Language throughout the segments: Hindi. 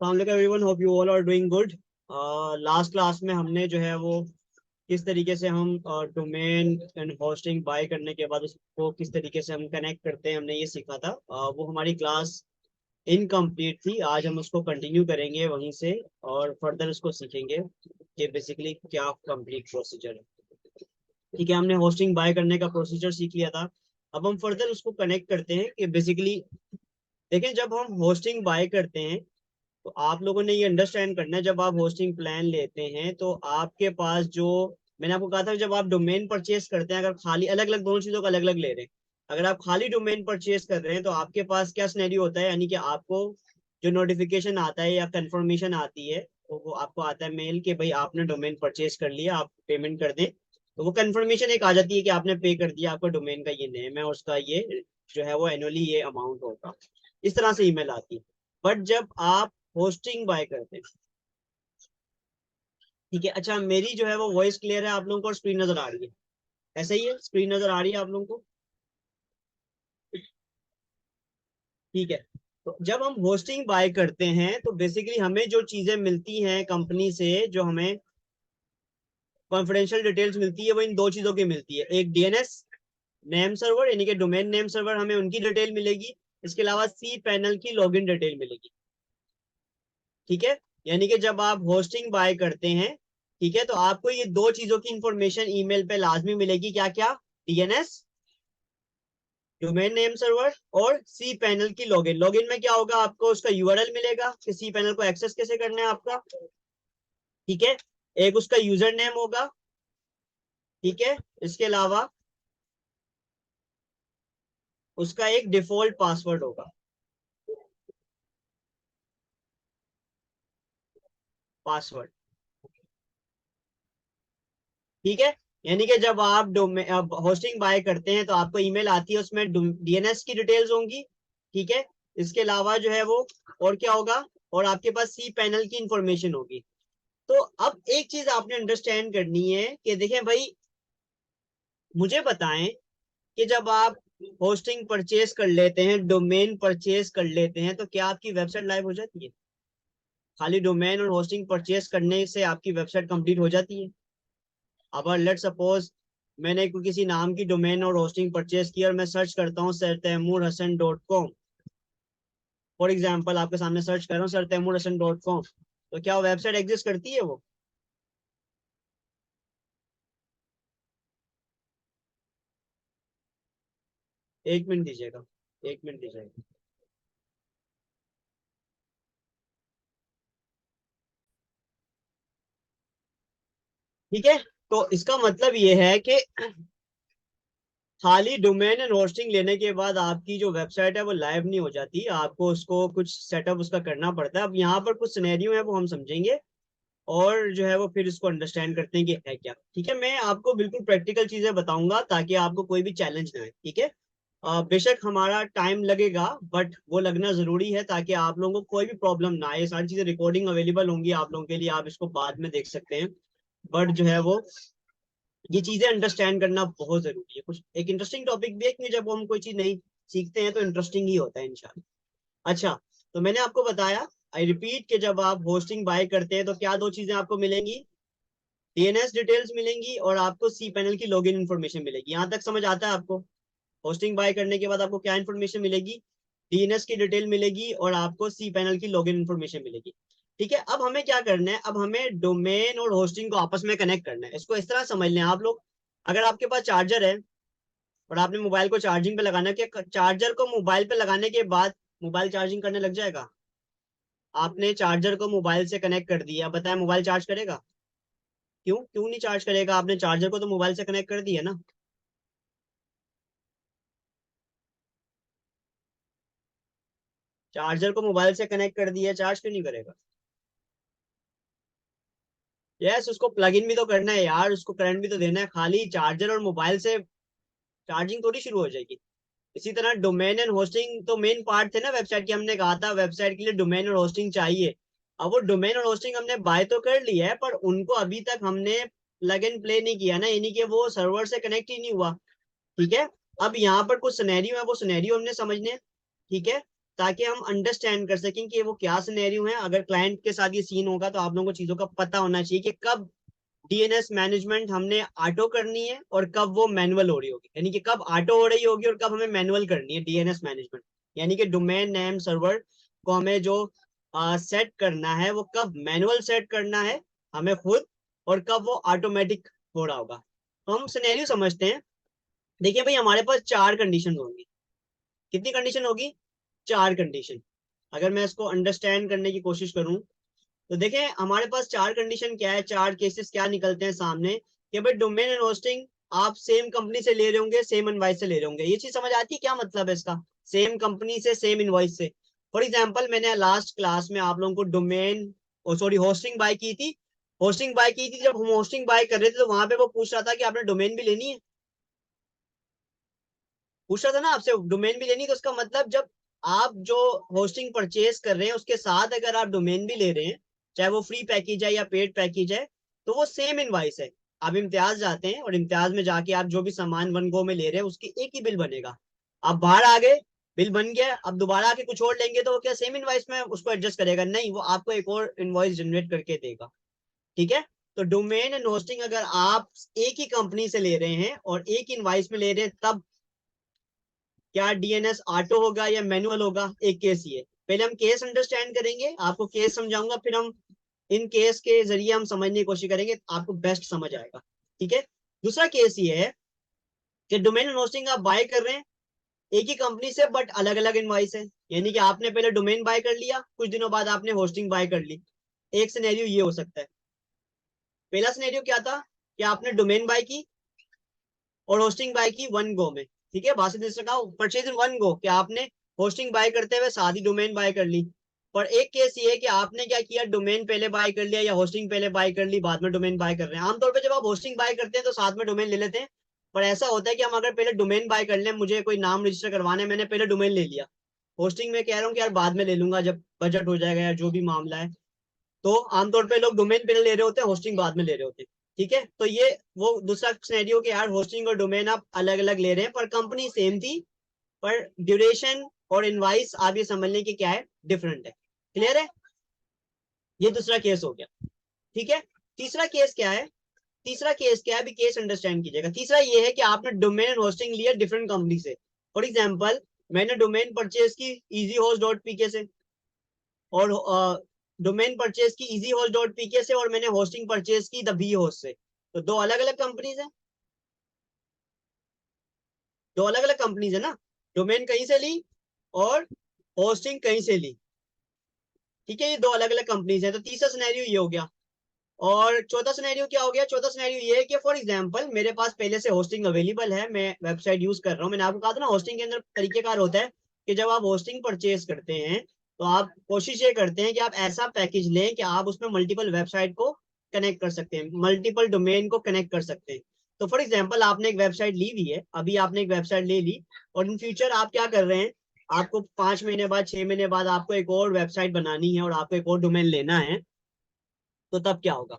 Everyone, hope you all are doing good. Last class में हमने जो है वो किस तरीके से हम डोमेन एंड होस्टिंग बाय करने के बाद उसको किस तरीके से हम कनेक्ट करते हैं, हमने ये सीखा था। वो हमारी क्लास इनकम्प्लीट थी। आज हम उसको कंटिन्यू करेंगे वहीं से और फर्दर उसको सीखेंगे कि बेसिकली क्या कंप्लीट प्रोसीजर है। ठीक है, हमने होस्टिंग बाय करने का प्रोसीजर सीख लिया था। अब हम फर्दर उसको कनेक्ट करते हैं कि बेसिकली देखें, जब हम होस्टिंग बाय करते हैं तो आप लोगों ने ये अंडरस्टैंड करना है, जब आप होस्टिंग प्लान लेते हैं तो आपके पास जो मैंने आपको कहा था, जब आप डोमेन परचेस करते हैं, अगर खाली अलग अलग दोनों चीजों को अलग अलग ले रहे हैं, अगर आप खाली डोमेन परचेस कर रहे हैं तो आपके पास क्या सिनेरियो होता है, यानी कि आपको जो नोटिफिकेशन आता है या कंफर्मेशन आती है तो वो आपको आता है मेल कि भाई आपने डोमेन परचेस कर लिया, आप पेमेंट कर दें। तो वो कंफर्मेशन एक आ जाती है कि आपने पे कर दिया, आपका डोमेन का ये नेम है और उसका ये जो है वो एनुअली ये अमाउंट होगा। इस तरह से ईमेल आती है। बट जब आप होस्टिंग बाय करते हैं, ठीक है, अच्छा मेरी जो है वो वॉइस क्लियर है आप लोगों को और स्क्रीन नजर आ रही है? ऐसा ही है, स्क्रीन नजर आ रही है आप लोगों को? ठीक है। तो जब हम होस्टिंग बाय करते हैं तो बेसिकली हमें जो चीजें मिलती हैं कंपनी से, जो हमें कॉन्फिडेंशियल डिटेल्स मिलती है, वो इन दो चीजों की मिलती है। एक डीएनएस नेम सर्वर यानी कि डोमेन नेम सर्वर, हमें उनकी डिटेल मिलेगी। इसके अलावा सी पैनल की लॉगिन डिटेल मिलेगी। ठीक है, यानी कि जब आप होस्टिंग बाय करते हैं, ठीक है, तो आपको ये दो चीजों की इंफॉर्मेशन ईमेल पे लाजमी मिलेगी। क्या क्या? डीएनएस डोमेन नेम सर्वर और सी पैनल की लॉगिन। लॉगिन में क्या होगा, आपको उसका यूआरएल मिलेगा कि सी पैनल को एक्सेस कैसे करना है आपका। ठीक है, एक उसका यूजर नेम होगा। ठीक है, इसके अलावा उसका एक डिफॉल्ट पासवर्ड होगा। पासवर्ड, ठीक है। यानी कि जब आप होस्टिंग बाय करते हैं तो आपको ईमेल आती है, उसमें डीएनएस की डिटेल्स होंगी। ठीक है, इसके अलावा जो है वो और क्या होगा, और आपके पास सी पैनल की इंफॉर्मेशन होगी। तो अब एक चीज आपने अंडरस्टैंड करनी है कि देखें भाई, मुझे बताएं कि जब आप होस्टिंग परचेज कर लेते हैं, डोमेन परचेज कर लेते हैं, तो क्या आपकी वेबसाइट लाइव हो जाती है? खाली डोमेन और होस्टिंग परचेज करने से आपकी वेबसाइट कंप्लीट हो जाती है? अब लेट सपोज मैंने किसी नाम की डोमेन और होस्टिंग परचेज की और मैं सर्च करता हूँ सरतैमूरहसन.com, फॉर एग्जाम्पल आपके सामने सर्च कर रहा हूँ सरतैमूरहसन.com, तो क्या वेबसाइट एग्जिस्ट करती है वो? एक मिनट दीजिएगा, एक मिनट दीजिएगा। ठीक है, तो इसका मतलब ये है कि खाली डोमेन एंड होस्टिंग लेने के बाद आपकी जो वेबसाइट है वो लाइव नहीं हो जाती, आपको उसको कुछ सेटअप उसका करना पड़ता है। अब यहाँ पर कुछ सिनेरियो है वो हम समझेंगे और जो है वो फिर इसको अंडरस्टैंड करते हैं कि है क्या। ठीक है, मैं आपको बिल्कुल प्रैक्टिकल चीजें बताऊंगा ताकि आपको कोई भी चैलेंज ना आए। ठीक है, बेशक हमारा टाइम लगेगा बट वो लगना जरूरी है ताकि आप लोगों को कोई भी प्रॉब्लम ना आए। ये सारी चीजें रिकॉर्डिंग अवेलेबल होंगी आप लोगों के लिए, आप इसको बाद में देख सकते हैं। बट जो है वो ये चीजें अंडरस्टैंड करना बहुत जरूरी है। कुछ एक इंटरेस्टिंग टॉपिक भी है कि जब हम कोई चीज नहीं सीखते हैं तो इंटरेस्टिंग ही होता है इंशाल्लाह। अच्छा, तो मैंने आपको बताया, आई रिपीट, कि जब आप होस्टिंग बाय करते हैं तो क्या दो चीजें आपको मिलेंगी? डीएनएस डिटेल्स मिलेंगी और आपको सी पैनल की लॉगिन इन्फॉर्मेशन मिलेगी। यहां तक समझ आता है आपको? होस्टिंग बाय करने के बाद आपको क्या इन्फॉर्मेशन मिलेगी? डीएनएस की डिटेल मिलेगी और आपको सी पैनल की लॉगिन इन्फॉर्मेशन मिलेगी। ठीक है, अब हमें क्या करना है, अब हमें डोमेन और होस्टिंग को आपस में कनेक्ट करना है। इसको इस तरह समझ लें आप लोग, अगर आपके पास चार्जर है और आपने मोबाइल को चार्जिंग पे लगाना है, कि चार्जर को मोबाइल पे लगाने के बाद मोबाइल चार्जिंग करने लग जाएगा? आपने चार्जर को मोबाइल से कनेक्ट कर दिया, बताया मोबाइल चार्ज करेगा? क्यों क्यों नहीं चार्ज करेगा? आपने चार्जर को तो मोबाइल से कनेक्ट कर दिया ना। चार्जर को मोबाइल से कनेक्ट कर दिया, चार्ज क्यों नहीं करेगा? यस, उसको प्लग इन भी तो करना है यार, उसको करंट भी तो देना है। खाली चार्जर और मोबाइल से चार्जिंग थोड़ी शुरू हो जाएगी। इसी तरह डोमेन एंड होस्टिंग तो मेन पार्ट थे ना वेबसाइट की, हमने कहा था वेबसाइट के लिए डोमेन और होस्टिंग चाहिए। अब वो डोमेन और होस्टिंग हमने बाय तो कर लिया है पर उनको अभी तक हमने प्लग एंड प्ले नहीं किया ना, यानी कि वो सर्वर से कनेक्ट ही नहीं हुआ। ठीक है, अब यहाँ पर कुछ सिनेरियो है, वो सिनेरियो हमने समझने हैं। ठीक है, ताकि हम अंडरस्टैंड कर सकें कि वो क्या सिनेरियो है। अगर क्लाइंट के साथ ये सीन होगा तो आप लोगों को चीजों का पता होना चाहिए कि कब डीएनएस मैनेजमेंट हमने ऑटो करनी है और कब वो मैनुअल हो रही होगी, यानी कि कब ऑटो हो रही होगी और कब हमें मैनुअल करनी है डीएनएस मैनेजमेंट। यानी कि डोमेन नेम सर्वर को हमें जो सेट करना है वो कब मैनुअल सेट करना है हमें खुद, और कब वो ऑटोमेटिक हो रहा होगा। तो हम सिनेरियो समझते हैं। देखिए भाई, हमारे पास 4 कंडीशन होंगी। कितनी कंडीशन होगी? 4 कंडीशन। अगर मैं इसको अंडरस्टैंड करने की कोशिश करूं तो देखें हमारे पास 4 कंडीशन क्या है, 4 केसेस क्या निकलते हैं सामने कि भाई डोमेन एंड होस्टिंग आप सेम कंपनी से ले रहे होंगे, सेम इनवॉइस से ले रहे होंगे। ये चीज समझ आती है क्या मतलब है इसका? सेम कंपनी से सेम इनवॉइस से। फॉर एग्जाम्पल, मैंने लास्ट क्लास में आप लोगों को डोमेन सॉरी होस्टिंग बाय की थी। होस्टिंग बाय की थी, जब हम होस्टिंग बाय कर रहे थे तो वहां पे वो पूछ रहा था कि आपने डोमेन भी लेनी है। पूछ रहा था ना आपसे, डोमेन भी लेनी है। तो उसका मतलब जब आप जो होस्टिंग परचेज कर रहे हैं उसके साथ अगर आप डोमेन भी ले रहे हैं, चाहे वो फ्री पैकेज है या पेड पैकेज है, तो वो सेम इनवाइस है। आप इम्तियाज जाते हैं और इम्तियाज में जाके आप जो भी सामान वन गो में ले रहे हैं उसकी एक ही बिल बनेगा। आप बाहर आ गए, बिल बन गया, अब दोबारा आके कुछ और लेंगे तो वो क्या सेम इनवाइस में उसको एडजस्ट करेगा? नहीं, वो आपको एक और इनवाइस जनरेट करके देगा। ठीक है। तो डोमेन एंड होस्टिंग अगर आप एक ही कंपनी से ले रहे हैं और एक इनवाइस में ले रहे हैं, तब क्या डीएनएस ऑटो होगा या मैनुअल होगा? एक केस ये। पहले हम केस अंडरस्टैंड करेंगे, आपको केस समझाऊंगा, फिर हम इन केस के जरिए हम समझने की कोशिश करेंगे, आपको बेस्ट समझ आएगा। ठीक है। दूसरा केस ये है कि डोमेन एंड होस्टिंग आप बाय कर रहे हैं एक ही कंपनी से बट अलग अलग इनवाइस है। यानी कि आपने पहले डोमेन बाय कर लिया, कुछ दिनों बाद आपने होस्टिंग बाय कर ली। एक सिनेरियो ये हो सकता है। पहला सिनेरियो क्या था कि आपने डोमेन बाय की और होस्टिंग बाय की वन गो में। ठीक है, परचेज इन वन गो कि आपने होस्टिंग बाय करते हुए सादी डोमेन बाय कर ली। पर एक केस ये है कि आपने क्या किया, डोमेन पहले बाय कर लिया या होस्टिंग पहले बाय कर ली, बाद में डोमेन बाय कर रहे हैं। आमतौर पे जब आप होस्टिंग बाय करते हैं तो साथ में डोमेन ले लेते हैं। पर ऐसा होता है कि हम अगर पहले डोमेन बाय कर लें, मुझे कोई नाम रजिस्टर करवाना है, मैंने पहले डोमेन ले लिया, होस्टिंग में कह रहा हूँ कि यार बाद में ले लूंगा जब बजट हो जाएगा या जो भी मामला है, तो आमतौर पे लोग डोमेन पहले ले रहे होते हैं, होस्टिंग बाद में ले रहे होते हैं। ठीक है, तो ये वो दूसरा सिनेरियो कि यार होस्टिंग और डोमेन आप अलग अलग ले रहे हैं पर कंपनी सेम थी, पर ड्यूरेशन और इनवाइस आप ये समझ लें कि क्या है, डिफरेंट है। क्लियर है? ये दूसरा केस हो गया। ठीक है। तीसरा केस क्या है? तीसरा केस क्या है, अभी केस अंडरस्टैंड कीजिएगा। तीसरा ये है कि आपने डोमेन और होस्टिंग लिया डिफरेंट कंपनी से। फॉर एग्जाम्पल, मैंने डोमेन परचेज की easyhost.pk से, और डोमेन परचेज की easyhost.pk से, और मैंने होस्टिंग परचेज की द बी होस्ट से। तो दो अलग अलग कंपनीज है, दो अलग अलग कंपनीज है ना। डोमेन कहीं से ली और होस्टिंग कहीं से ली। ठीक है, ये दो अलग अलग कंपनीज है। तो तीसरा सिनेरियो ये हो गया। और चौथा सिनेरियो क्या हो गया? चौथा सिनेरियो ये है कि फॉर एग्जांपल मेरे पास पहले से होस्टिंग अवेलेबल है, मैं वेबसाइट यूज कर रहा हूँ। मैंने आपको कहा था ना होस्टिंग के अंदर तरीकेकार होता है कि जब आप होस्टिंग परचेज करते हैं तो आप कोशिश ये करते हैं कि आप ऐसा पैकेज लें कि आप उसमें मल्टीपल वेबसाइट को कनेक्ट कर सकते हैं, मल्टीपल डोमेन को कनेक्ट कर सकते हैं। तो फॉर एग्जाम्पल आपने एक वेबसाइट ली हुई है, अभी आपने एक वेबसाइट ले ली, और इन फ्यूचर आप क्या कर रहे हैं, आपको 5 महीने बाद 6 महीने बाद आपको एक और वेबसाइट बनानी है और आपको एक और डोमेन लेना है, तो तब क्या होगा?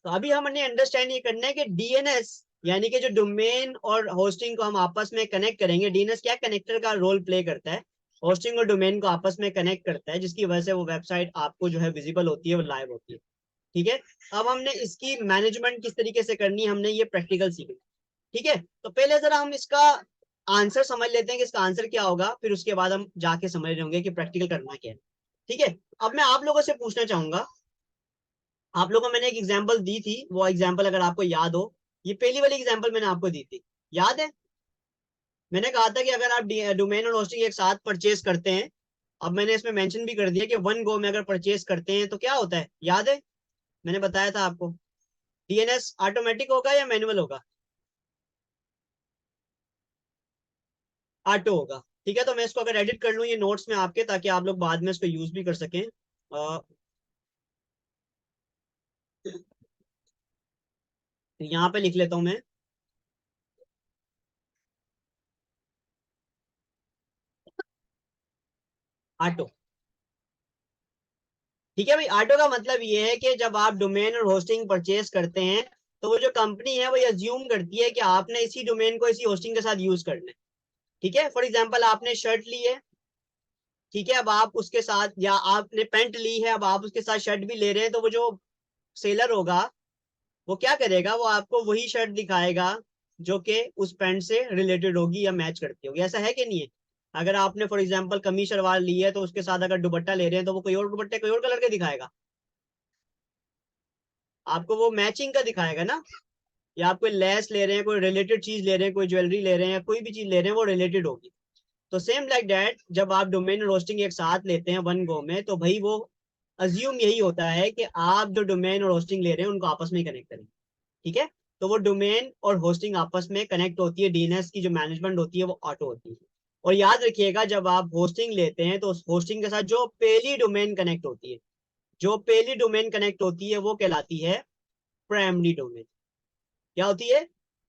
तो अभी हमने अंडरस्टैंड ये करना है कि डीएनएस यानी कि जो डोमेन और होस्टिंग को हम आपस में कनेक्ट करेंगे, डीएनएस क्या कनेक्टर का रोल प्ले करता है, होस्टिंग और डोमेन को आपस में कनेक्ट करता है, जिसकी वजह से वो वेबसाइट आपको जो है विजिबल होती है, वो लाइव होती है। ठीक है। अब हमने इसकी मैनेजमेंट किस तरीके से करनी है, हमने ये प्रैक्टिकल सीखना। ठीक है, तो पहले जरा हम इसका आंसर समझ लेते हैं कि इसका आंसर क्या होगा, फिर उसके बाद हम जाके समझ रहे होंगे कि प्रैक्टिकल करना क्या है। ठीक है। अब मैं आप लोगों से पूछना चाहूंगा, आप लोगों को मैंने एक एग्जांपल दी थी, वो एग्जांपल अगर आपको याद हो, ये पहली वाली एग्जांपल मैंने आपको दी थी, याद है? मैंने कहा था कि अगर आप डोमेन और होस्टिंग एक साथ परचेज करते हैं, अब मैंने इसमें मेंशन भी कर दिया कि वन गो में अगर परचेज करते हैं तो क्या होता है, याद है? मैंने बताया था आपको, डीएनएस ऑटोमेटिक होगा या मैनुअल होगा? ऑटो होगा। ठीक है, तो मैं इसको अगर एडिट कर लूँ ये नोट्स में आपके, ताकि आप लोग बाद में इसको यूज भी कर सकें। यहाँ पे लिख लेता हूँ मैं, ऑटो। ठीक है भाई, ऑटो का मतलब ये है कि जब आप डोमेन और होस्टिंग परचेज करते हैं तो वो जो कंपनी है वो अज्यूम करती है कि आपने इसी डोमेन को इसी होस्टिंग के साथ यूज करना है। ठीक है, फॉर एग्जांपल आपने शर्ट ली है, ठीक है, अब आप उसके साथ, या आपने पैंट ली है, अब आप उसके साथ शर्ट भी ले रहे हैं, तो वो जो सेलर होगा वो क्या करेगा, वो आपको वही शर्ट दिखाएगा जो कि उस पैंट से रिलेटेड होगी या मैच करती होगी। ऐसा है कि नहीं है? अगर आपने फॉर एग्जांपल कमीज शलवार ली है, तो उसके साथ अगर दुपट्टा ले रहे हैं, तो वो कोई और दुपट्टे कोई और कलर के दिखाएगा, आपको वो मैचिंग का दिखाएगा ना। या आप कोई लेस ले रहे हैं, कोई रिलेटेड चीज ले रहे हैं, कोई ज्वेलरी ले रहे हैं, या कोई भी चीज ले रहे हैं, वो रिलेटेड होगी। तो सेम लाइक दैट, जब आप डोमेन और होस्टिंग एक साथ लेते हैं वन गो में, तो भाई वो अज्यूम यही होता है कि आप जो डोमेन और होस्टिंग ले रहे हैं उनको आपस में कनेक्ट करें। ठीक है, तो वो डोमेन और होस्टिंग आपस में कनेक्ट होती है, डीएनएस की जो मैनेजमेंट होती है वो ऑटो होती है। और याद रखिएगा, जब आप होस्टिंग लेते हैं तो होस्टिंग के साथ जो पहली डोमेन कनेक्ट होती है, जो पहली डोमेन कनेक्ट होती है वो कहलाती है प्राइमरी डोमेन। क्या होती है?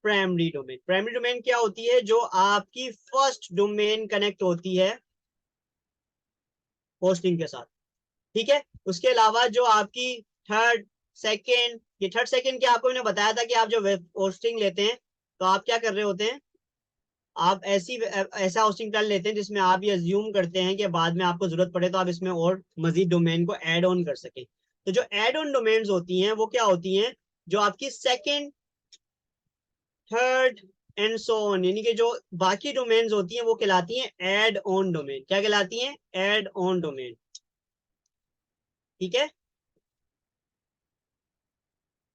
Primary domain. प्राइमरी डोमेन क्या होती है? जो आपकी फर्स्ट डोमेन कनेक्ट होती है होस्टिंग के साथ। ठीक है, उसके अलावा जो आपकी थर्ड सेकेंड, ये थर्ड सेकेंड क्या आपको मैंने बताया था कि आप जो वेब होस्टिंग लेते हैं तो आप क्या कर रहे होते हैं, आप ऐसा होस्टिंग प्लान लेते हैं जिसमें आप ये अज्यूम करते हैं कि बाद में आपको जरूरत पड़े तो आप इसमें और मजीद डोमेन को ऐड ऑन कर सकें। तो जो ऐड ऑन डोमेन्स होती हैं वो क्या होती हैं, जो आपकी second, third and so on, यानी कि जो बाकी डोमेन्स होती हैं वो कहलाती हैं ऐड ऑन डोमेन। क्या कहलाती हैं? Add on domain. ठीक है,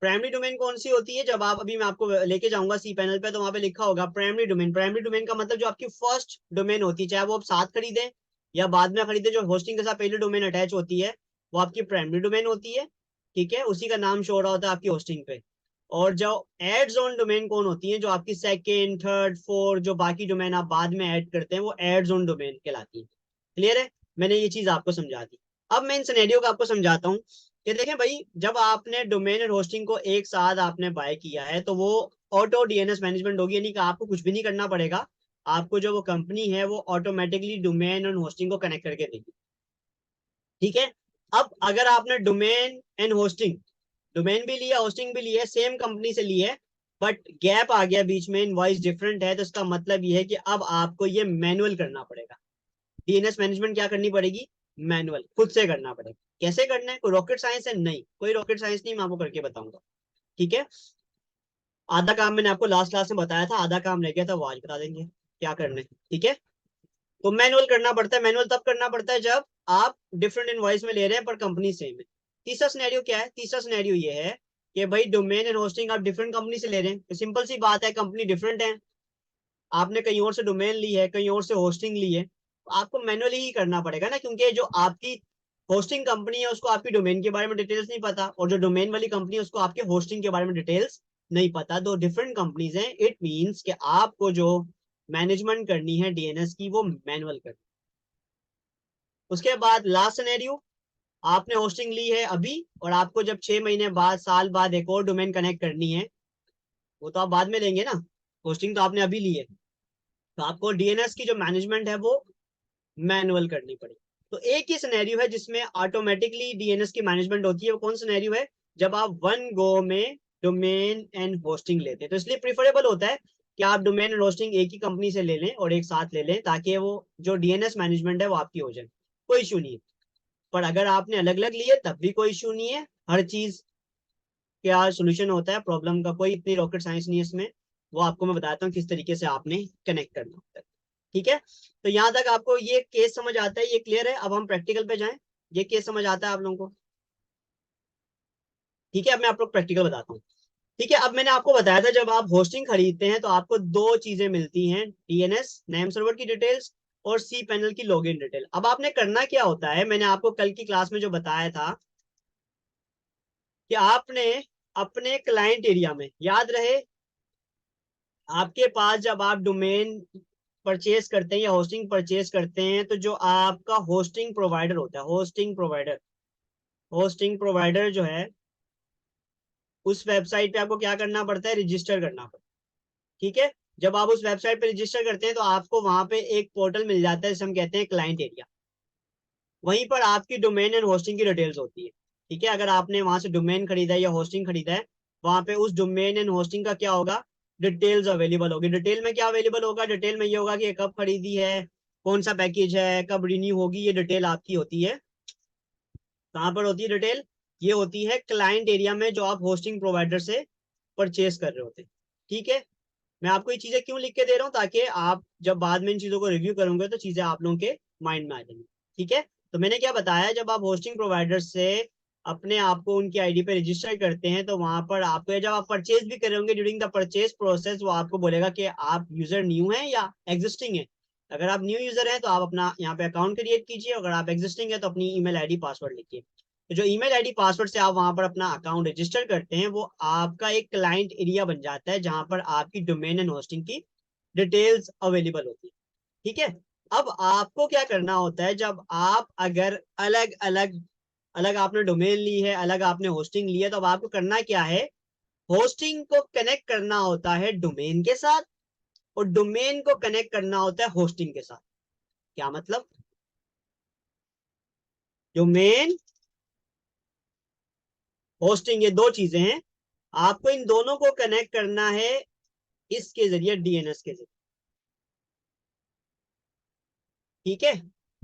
प्राइमरी डोमेन कौन सी होती है? जब आप, अभी मैं आपको लेके जाऊंगा सी पैनल पे, तो वहां पे लिखा होगा प्राइमरी डोमेन। प्राइमरी डोमेन का मतलब जो आपकी फर्स्ट डोमेन होती है, चाहे वो आप साथ खरीदें या बाद में खरीदें, जो होस्टिंग के साथ पहली डोमेन अटैच होती है वो आपकी प्राइमरी डोमेन होती है। ठीक है, उसी का नाम शो हो रहा होता है आपकी होस्टिंग पे। और जो एड्स ऑन डोमेन कौन होती है, जो आपकी सेकेंड, थर्ड, फोर्थ, जो बाकी डोमेन आप बाद में ऐड करते हैं, वो एड्स ऑन डोमेन कहलाती है। क्लियर है? मैंने ये चीज आपको समझा दी। अब मैं इन सिनेरियो को आपको समझाता हूँ। ये देखें भाई, जब आपने डोमेन और होस्टिंग को एक साथ आपने बाय किया है, तो वो ऑटो डीएनएस मैनेजमेंट होगी, यानी कि आपको कुछ भी नहीं करना पड़ेगा। आपको जो वो कंपनी है वो ऑटोमेटिकली डोमेन और होस्टिंग को कनेक्ट करके देगी। ठीक है, अब अगर आपने डोमेन एंड होस्टिंग, डोमेन भी लिया, होस्टिंग भी लिया, सेम कंपनी से लिया है, बट गैप आ गया बीच में, इनवॉइस डिफरेंट है, तो इसका मतलब ये है कि अब आपको ये मैनुअल करना पड़ेगा। डीएनएस मैनेजमेंट क्या करनी पड़ेगी? मैनुअल, खुद से करना पड़ेगा। कैसे करना है? कोई रॉकेट साइंस है? नहीं, कोई रॉकेट साइंस नहीं, मैं आपको करके बताऊंगा। ठीक है, आधा काम मैंने आपको लास्ट क्लास में बताया था, आधा काम रह गया था, वो आज बता देंगे क्या करना है। ठीक है, तो मैनुअल करना पड़ता है। मैनुअल तब करना पड़ता है जब आप डिफरेंट इनवॉइस में ले रहे हैं पर कंपनी सेम है। तीसरा सिनेरियो क्या है? तीसरा सिनेरियो ये है कि भाई डोमेन एंड होस्टिंग आप डिफरेंट कंपनी से ले रहे हैं, तो सिंपल सी बात है, कंपनी डिफरेंट है, आपने कहीं और से डोमेन ली है, कहीं और से होस्टिंग ली है, तो आपको मैनुअली ही करना पड़ेगा ना, क्योंकि जो आपकी होस्टिंग कंपनी है उसको आपकी डोमेन के बारे में डिटेल्स नहीं पता, और जो डोमेन वाली कंपनी है उसको आपके होस्टिंग के बारे में डिटेल्स नहीं पता। दो डिफरेंट कंपनीज हैं। इट मींस कि आपको जो मैनेजमेंट करनी है डीएनएस की, वो मैनुअल करनी। उसके बाद लास्ट सिनेरियो, आपने होस्टिंग ली है अभी, और आपको जब 6 महीने बाद, साल बाद एक और डोमेन कनेक्ट करनी है, वो तो आप बाद में लेंगे ना, होस्टिंग तो आपने अभी ली है, तो आपको डीएनएस की जो मैनेजमेंट है वो मैनुअल करनी पड़ेगी। तो एक ही सिनेरियो है जिसमें ऑटोमेटिकली डीएनएस की मैनेजमेंट होती है, वो कौन सिनेरियो है? जब आप वन गो में डोमेन एंड होस्टिंग लेते हैं। तो इसलिए प्रिफरेबल होता है कि आप डोमेन एंड होस्टिंग एक ही कंपनी से ले लें और एक साथ ले लें, ताकि वो जो डीएनएस मैनेजमेंट है वो आपकी हो जाए, कोई इशू नहीं है। पर अगर आपने अलग अलग लिए तब भी कोई इशू नहीं है। हर चीज क्या सोल्यूशन होता है, प्रॉब्लम का कोई इतनी रॉकेट साइंस नहीं है इसमें। वो आपको मैं बताता हूँ किस तरीके से आपने कनेक्ट करना होता है। ठीक है, तो यहां तक आपको ये केस समझ आता है, ये क्लियर है? अब हम प्रैक्टिकल पे जाएं। ये केस समझ आता है आप लोगों को? ठीक है, अब मैं आप लोग प्रैक्टिकल बताता हूँ। ठीक है, अब मैंने आपको बताया था, जब आप होस्टिंग खरीदते हैं तो आपको दो चीजें मिलती हैं, डीएनएस नेम सर्वर की डिटेल्स और सी पैनल की लॉगिन डिटेल। अब आपने करना क्या होता है, मैंने आपको कल की क्लास में जो बताया था कि आपने अपने क्लाइंट एरिया में, याद रहे, आपके पास जब आप डोमेन परचेज करते हैं या होस्टिंग परचेज करते हैं, तो जो आपका होस्टिंग प्रोवाइडर होता है, होस्टिंग प्रोवाइडर जो है, उस वेबसाइट पे आपको क्या करना पड़ता है? रजिस्टर करना पड़ता है। ठीक है, जब आप उस वेबसाइट पे रजिस्टर करते हैं तो आपको वहां पे एक पोर्टल मिल जाता है जिसे हम कहते हैं क्लाइंट एरिया। वहीं पर आपकी डोमेन एंड होस्टिंग की डिटेल्स होती है। ठीक है, अगर आपने वहां से डोमेन खरीदा है या होस्टिंग खरीदा है, वहां पे उस डोमेन एंड होस्टिंग का क्या होगा? डिटेल्स अवेलेबल होगी। डिटेल में क्या अवेलेबल होगा? डिटेल में ये होगा कि कब खरीदी है, कौन सा पैकेज है, कब रिन्यू होगी, ये डिटेल आपकी होती है। कहाँ पर होती है डिटेल? ये होती है क्लाइंट एरिया में, जो आप होस्टिंग प्रोवाइडर से परचेज कर रहे होते हैं। ठीक है, मैं आपको ये चीजें क्यों लिख के दे रहा हूँ, ताकि आप जब बाद में इन चीजों को रिव्यू करोगे तो चीजें आप लोगों के माइंड में आ जाएंगी। ठीक है, तो मैंने क्या बताया, जब आप होस्टिंग प्रोवाइडर से अपने आप को उनकी आईडी पे रजिस्टर करते हैं, तो वहां पर आपको जब आप परचेज भी कर रहे होंगे, ड्यूरिंग द परचेज प्रोसेस वो आपको बोलेगा कि आप यूजर न्यू है या एग्जिस्टिंग है। अगर आप न्यू यूजर हैं तो आप अपना यहाँ पे अकाउंट क्रिएट कीजिए, अगर आप एग्जिस्टिंग है तो अपनी ईमेल आईडी पासवर्ड लिखिए। तो जो ईमेल आईडी पासवर्ड से आप वहां पर अपना अकाउंट रजिस्टर करते हैं, वो आपका एक क्लाइंट एरिया बन जाता है, जहां पर आपकी डोमेन एंड होस्टिंग की डिटेल्स अवेलेबल होती है। ठीक है, अब आपको क्या करना होता है, जब आप अगर अलग अलग अलग आपने डोमेन ली है, अलग आपने होस्टिंग ली है, तो अब आपको करना क्या है, होस्टिंग को कनेक्ट करना होता है डोमेन के साथ, और डोमेन को कनेक्ट करना होता है होस्टिंग के साथ। क्या मतलब? डोमेन, होस्टिंग, ये दो चीजें हैं, आपको इन दोनों को कनेक्ट करना है इसके जरिए, डीएनएस के जरिए। ठीक है,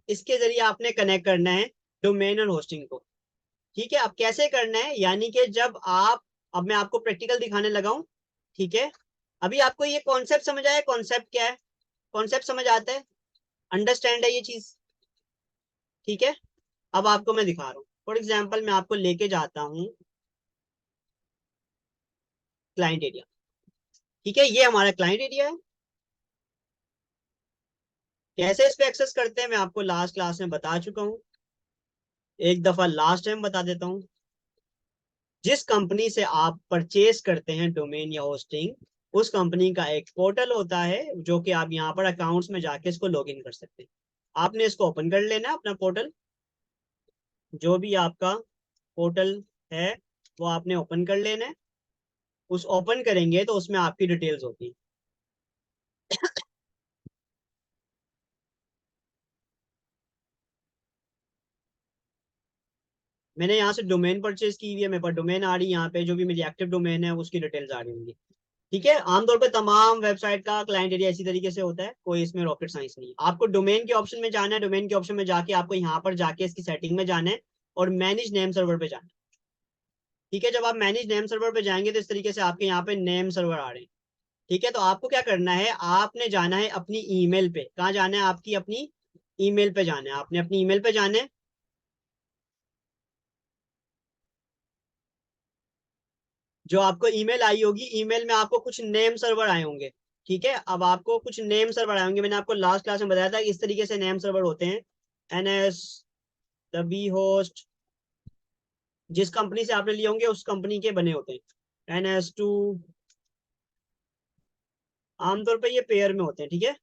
इसके जरिए आपने कनेक्ट करना है डोमेन और होस्टिंग को। ठीक है, अब कैसे करना है, यानी कि जब आप, अब मैं आपको प्रैक्टिकल दिखाने लगा हूं। ठीक है, अभी आपको ये कॉन्सेप्ट समझ आया? कॉन्सेप्ट क्या है? कॉन्सेप्ट समझ आता है? अंडरस्टैंड है ये चीज? ठीक है, अब आपको मैं दिखा रहा हूँ। फॉर एग्जाम्पल मैं आपको लेके जाता हूँ क्लाइंट एरिया। ठीक है, ये हमारा क्लाइंट एरिया है। कैसे इस पे एक्सेस करते हैं मैं आपको लास्ट क्लास में बता चुका हूँ, एक दफा लास्ट टाइम बता देता हूँ। जिस कंपनी से आप परचेज करते हैं डोमेन या होस्टिंग, उस कंपनी का एक पोर्टल होता है, जो कि आप यहाँ पर अकाउंट्स में जाके इसको लॉग इन कर सकते हैं। आपने इसको ओपन कर लेना, अपना पोर्टल, जो भी आपका पोर्टल है वो आपने ओपन कर लेना है। उस ओपन करेंगे तो उसमें आपकी डिटेल्स होती है। मैंने यहाँ से डोमेन परचेज की हुई है, मेरे पास डोमेन आ रही है, यहाँ पे जो भी मेरी एक्टिव डोमेन है उसकी डिटेल्स आ रही होंगी। ठीक है, आमतौर पे तमाम वेबसाइट का क्लाइंट एरिया इसी तरीके से होता है, कोई इसमें रॉकेट साइंस नहीं है। आपको डोमेन के ऑप्शन में जाना है, डोमेन के ऑप्शन में जाके आपको यहाँ पर जाके इसकी सेटिंग में जाना है, और मैनेज नेम सर्वर पे जाना है। ठीक है, जब आप मैनेज नेम सर्वर पे जाएंगे तो इस तरीके से आपके यहाँ पे नेम सर्वर आ रहे हैं। ठीक है, तो आपको क्या करना है, आपने जाना है अपनी ईमेल पे। कहाँ जाना है? आपकी अपनी ईमेल पे जाना है, आपने अपनी ईमेल पे जाना है। जो आपको ईमेल आई होगी, ईमेल में आपको कुछ नेम सर्वर आए होंगे। ठीक है, अब आपको कुछ नेम सर्वर आए होंगे, मैंने आपको लास्ट क्लास में बताया था इस तरीके से नेम सर्वर होते हैं। एनएस, द बी होस्ट, जिस कंपनी से आपने लिए होंगे उस कंपनी के बने होते हैं। NS2, आमतौर पर ये पेयर में होते हैं। ठीक है,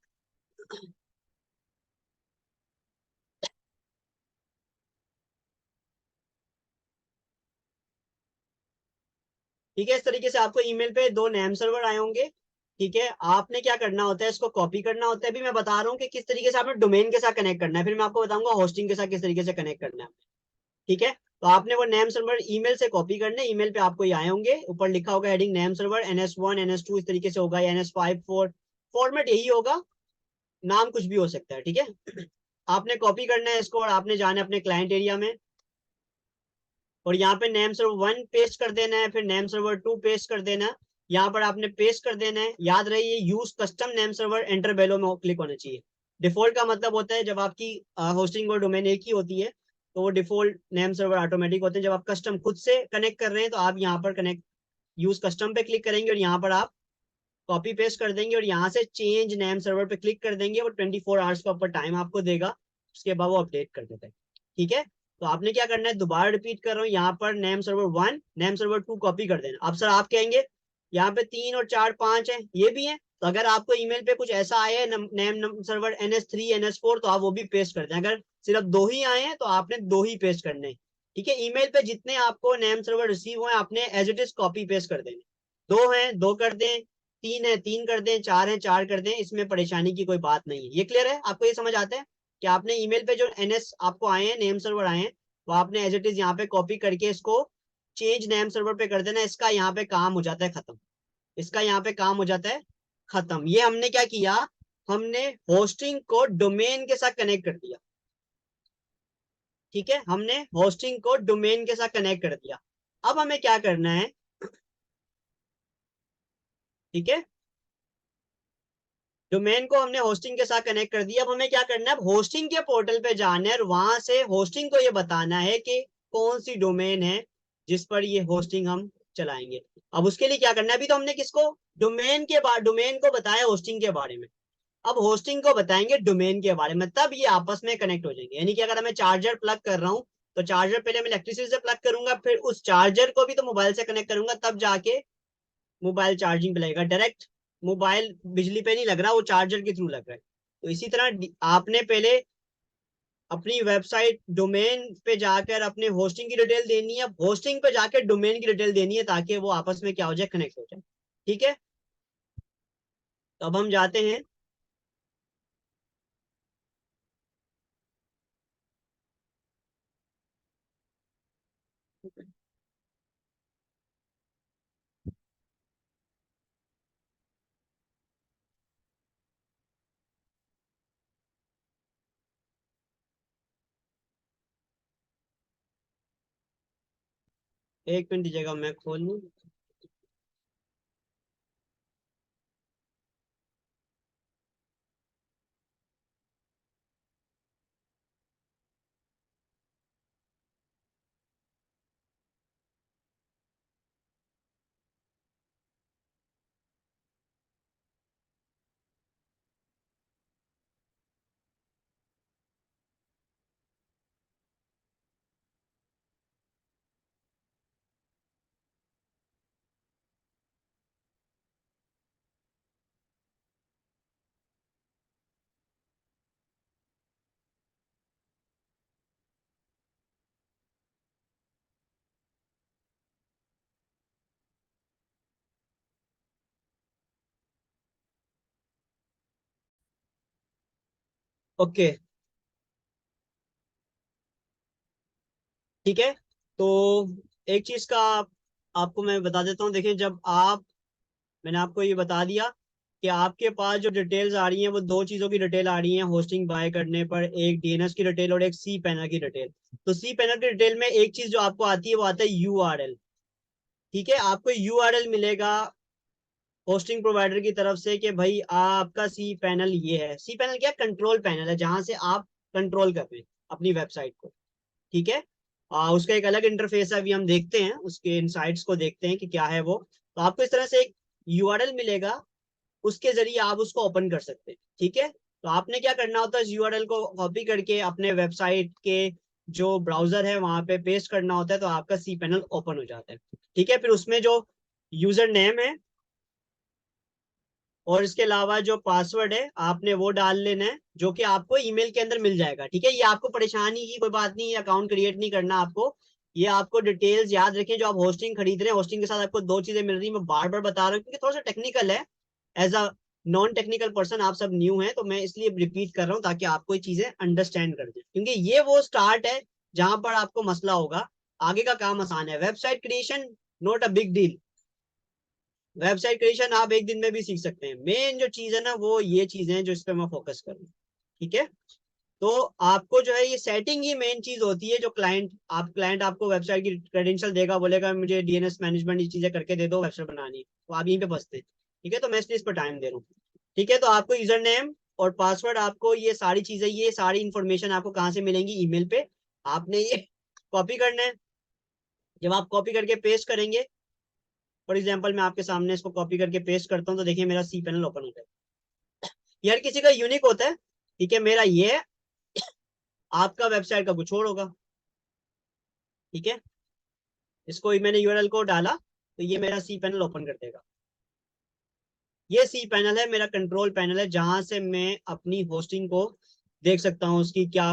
ठीक है, इस तरीके से आपको ईमेल पे दो नेम सर्वर आए होंगे। ठीक है, आपने क्या करना होता है, इसको कॉपी करना होता है। अभी मैं बता रहा हूँ कि किस तरीके से आपने डोमेन के साथ कनेक्ट करना है, फिर मैं आपको बताऊंगा होस्टिंग के साथ किस तरीके से कनेक्ट करना है। ठीक है, तो आपने वो नेम सर्वर ईमेल से कॉपी करने, ईमेल पे आपको ये आए होंगे, ऊपर लिखा होगा heading name server, NS1 NS2 इस तरीके से होगा, या NS5 4, फॉर्मेट यही होगा, नाम कुछ भी हो सकता है। ठीक है, आपने कॉपी करना है इसको, और आपने जाना है अपने क्लाइंट एरिया में, और यहाँ पे नेम सर्वर 1 पेस्ट कर देना है, फिर नेम सर्वर 2 पेस्ट कर देना है। यहाँ पर आपने पेस्ट कर देना है। याद रहे, ये use custom name server enter below में क्लिक होना चाहिए। डिफॉल्ट का मतलब होता है जब आपकी होस्टिंग और डोमेन एक ही होती है, तो वो डिफॉल्ट नेम सर्वर ऑटोमेटिक होते हैं। जब आप कस्टम खुद से कनेक्ट कर रहे हैं, तो आप यहाँ पर कनेक्ट यूज कस्टम पे क्लिक करेंगे, और यहाँ पर आप कॉपी पेस्ट कर देंगे, और यहाँ से चेंज नेम सर्वर पे क्लिक कर देंगे, और 24 आवर्स का ऊपर टाइम आपको देगा, उसके बाद वो अपडेट कर देता है। ठीक है, तो आपने क्या करना है, दोबारा रिपीट कर रहा हूँ, यहाँ पर name server 1 name server 2 copy कर देना। अब सर आप कहेंगे यहाँ पे 3 और 4 5 है, ये भी है, तो अगर आपको ईमेल पे कुछ ऐसा आया है नेम सर्वर NS3 NS4, तो आप वो भी पेस्ट कर दें। अगर सिर्फ 2 ही आए हैं तो आपने 2 ही पेस्ट करने। ठीक है, ईमेल पे जितने आपको नेम सर्वर रिसीव हुए आपने as it is copy paste कर देने। 2 हैं 2 कर दें, 3 है 3 कर दें, 4 है 4 कर दें, इसमें परेशानी की कोई बात नहीं है। ये क्लियर है? आपको ये समझ आता है कि आपने ईमेल पे जो NS आपको आए हैं, नेम सर्वर आए हैं, वो आपने एज इट इज यहाँ पे कॉपी करके इसको चेंज नेम सर्वर पे कर देना। इसका यहाँ पे काम हो जाता है खत्म, इसका यहाँ पे काम हो जाता है खत्म। ये हमने क्या किया, हमने होस्टिंग को डोमेन के साथ कनेक्ट कर दिया। ठीक है, हमने होस्टिंग को डोमेन के साथ कनेक्ट कर दिया। अब हमें क्या करना है, ठीक है, डोमेन को हमने होस्टिंग के साथ कनेक्ट कर दिया। अब हमें क्या करना है, होस्टिंग के पोर्टल पे जाना है और वहां से होस्टिंग को ये बताना है कि कौन सी डोमेन है जिस पर ये होस्टिंग हम चलाएंगे। अब उसके लिए क्या करना है, अभी तो हमने किसको, डोमेन को बताया होस्टिंग के बारे में, अब होस्टिंग को बताएंगे डोमेन के बारे में, तब ये आपस में कनेक्ट हो जाएंगे। यानी कि अगर मैं चार्जर प्लग कर रहा हूं तो चार्जर पहले मैं इलेक्ट्रिसिटी से प्लग करूंगा, फिर उस चार्जर को भी तो मोबाइल से कनेक्ट करूंगा, तब जाके मोबाइल चार्जिंग पे लगेगा। डायरेक्ट मोबाइल बिजली पे नहीं लग रहा, वो चार्जर के थ्रू लग रहा है। तो इसी तरह आपने पहले अपनी वेबसाइट डोमेन पे जाकर अपने होस्टिंग की डिटेल देनी है, होस्टिंग पे जाकर डोमेन की डिटेल देनी है, ताकि वो आपस में क्या हो जाए, कनेक्ट हो जाए। ठीक है, तो अब हम जाते हैं। एक मिनट दीजिएगा, मैं खोल लूँ। ओके, ठीक है। तो एक चीज का आपको मैं बता देता हूँ। देखिए, जब आप, मैंने आपको ये बता दिया कि आपके पास जो डिटेल्स आ रही हैं वो दो चीजों की डिटेल आ रही है होस्टिंग बाय करने पर, एक डीएनएस की डिटेल और एक सी पैनल की डिटेल। तो सी पैनल की डिटेल में एक चीज जो आपको आती है वो आता है यूआरएल। ठीक है, आपको यूआरएल मिलेगा होस्टिंग प्रोवाइडर की तरफ से कि भाई आपका सी पैनल ये है। सी पैनल क्या, कंट्रोल पैनल है, जहां से आप कंट्रोल कर रहे हैं अपनी वेबसाइट को। ठीक है, उसका एक अलग इंटरफेस है, अभी हम देखते हैं उसके इनसाइट्स को, देखते हैं कि क्या है वो। तो आपको इस तरह से एक यूआरएल मिलेगा, उसके जरिए आप उसको ओपन कर सकते हैं। ठीक है, तो आपने क्या करना होता है, इस यूआरएल को कॉपी करके अपने वेबसाइट के जो ब्राउजर है वहां पे पेस्ट करना होता है, तो आपका सी पैनल ओपन हो जाता है। ठीक है, फिर उसमें जो यूजर नेम है और इसके अलावा जो पासवर्ड है आपने वो डाल लेना है, जो कि आपको ईमेल के अंदर मिल जाएगा। ठीक है, ये आपको परेशानी की कोई बात नहीं है, अकाउंट क्रिएट नहीं करना आपको। ये आपको डिटेल्स याद रखें, जो आप होस्टिंग खरीद रहे हैं, होस्टिंग के साथ आपको दो चीजें मिल रही है। मैं बार बार बता रहा हूँ क्योंकि थोड़ा सा टेक्निकल है। As a non technical person आप सब न्यू हैं, तो मैं इसलिए रिपीट कर रहा हूँ ताकि आपको ये चीजें अंडरस्टैंड कर दें, क्योंकि ये वो स्टार्ट है जहां पर आपको मसला होगा। आगे का काम आसान है। Website creation not a big deal. Website creation आप एक दिन में भी सीख सकते हैं। मेन जो चीज है ना, वो ये चीजें हैं जो इस पे मैं फोकस करूँ। ठीक है, तो आपको जो है ये सेटिंग ही मेन चीज होती है। जो क्लाइंट आपको वेबसाइट की क्रेडेंशियल देगा, बोलेगा मुझे डीएनएस मैनेजमेंट ये चीजें करके दे दो, वेबसाइट बनानी है, तो आप यहीं पे फंसते हैं। ठीक है, तो मैं इसलिए इस पर टाइम दे रहा हूँ। ठीक है, तो आपको यूजर नेम और पासवर्ड, आपको ये सारी चीजें, ये सारी इंफॉर्मेशन आपको कहाँ से मिलेंगी, ईमेल पे। आपने ये कॉपी करना है। जब आप कॉपी करके पेस्ट करेंगे, फॉर एग्जाम्पल मैं आपके सामने इसको कॉपी करके पेस्ट करता हूँ, तो देखिए मेरा सी पैनल ओपन हो जाएगा। यार किसी का यूनिक होता है। ठीक है, मेरा ये है, आपका वेबसाइट का कुछ और होगा। ठीक है, इसको मैंने यूआरएल को डाला तो ये मेरा सी पैनल ओपन कर देगा। ये सी पैनल है, मेरा कंट्रोल पैनल है, जहां से मैं अपनी होस्टिंग को देख सकता हूँ, उसकी क्या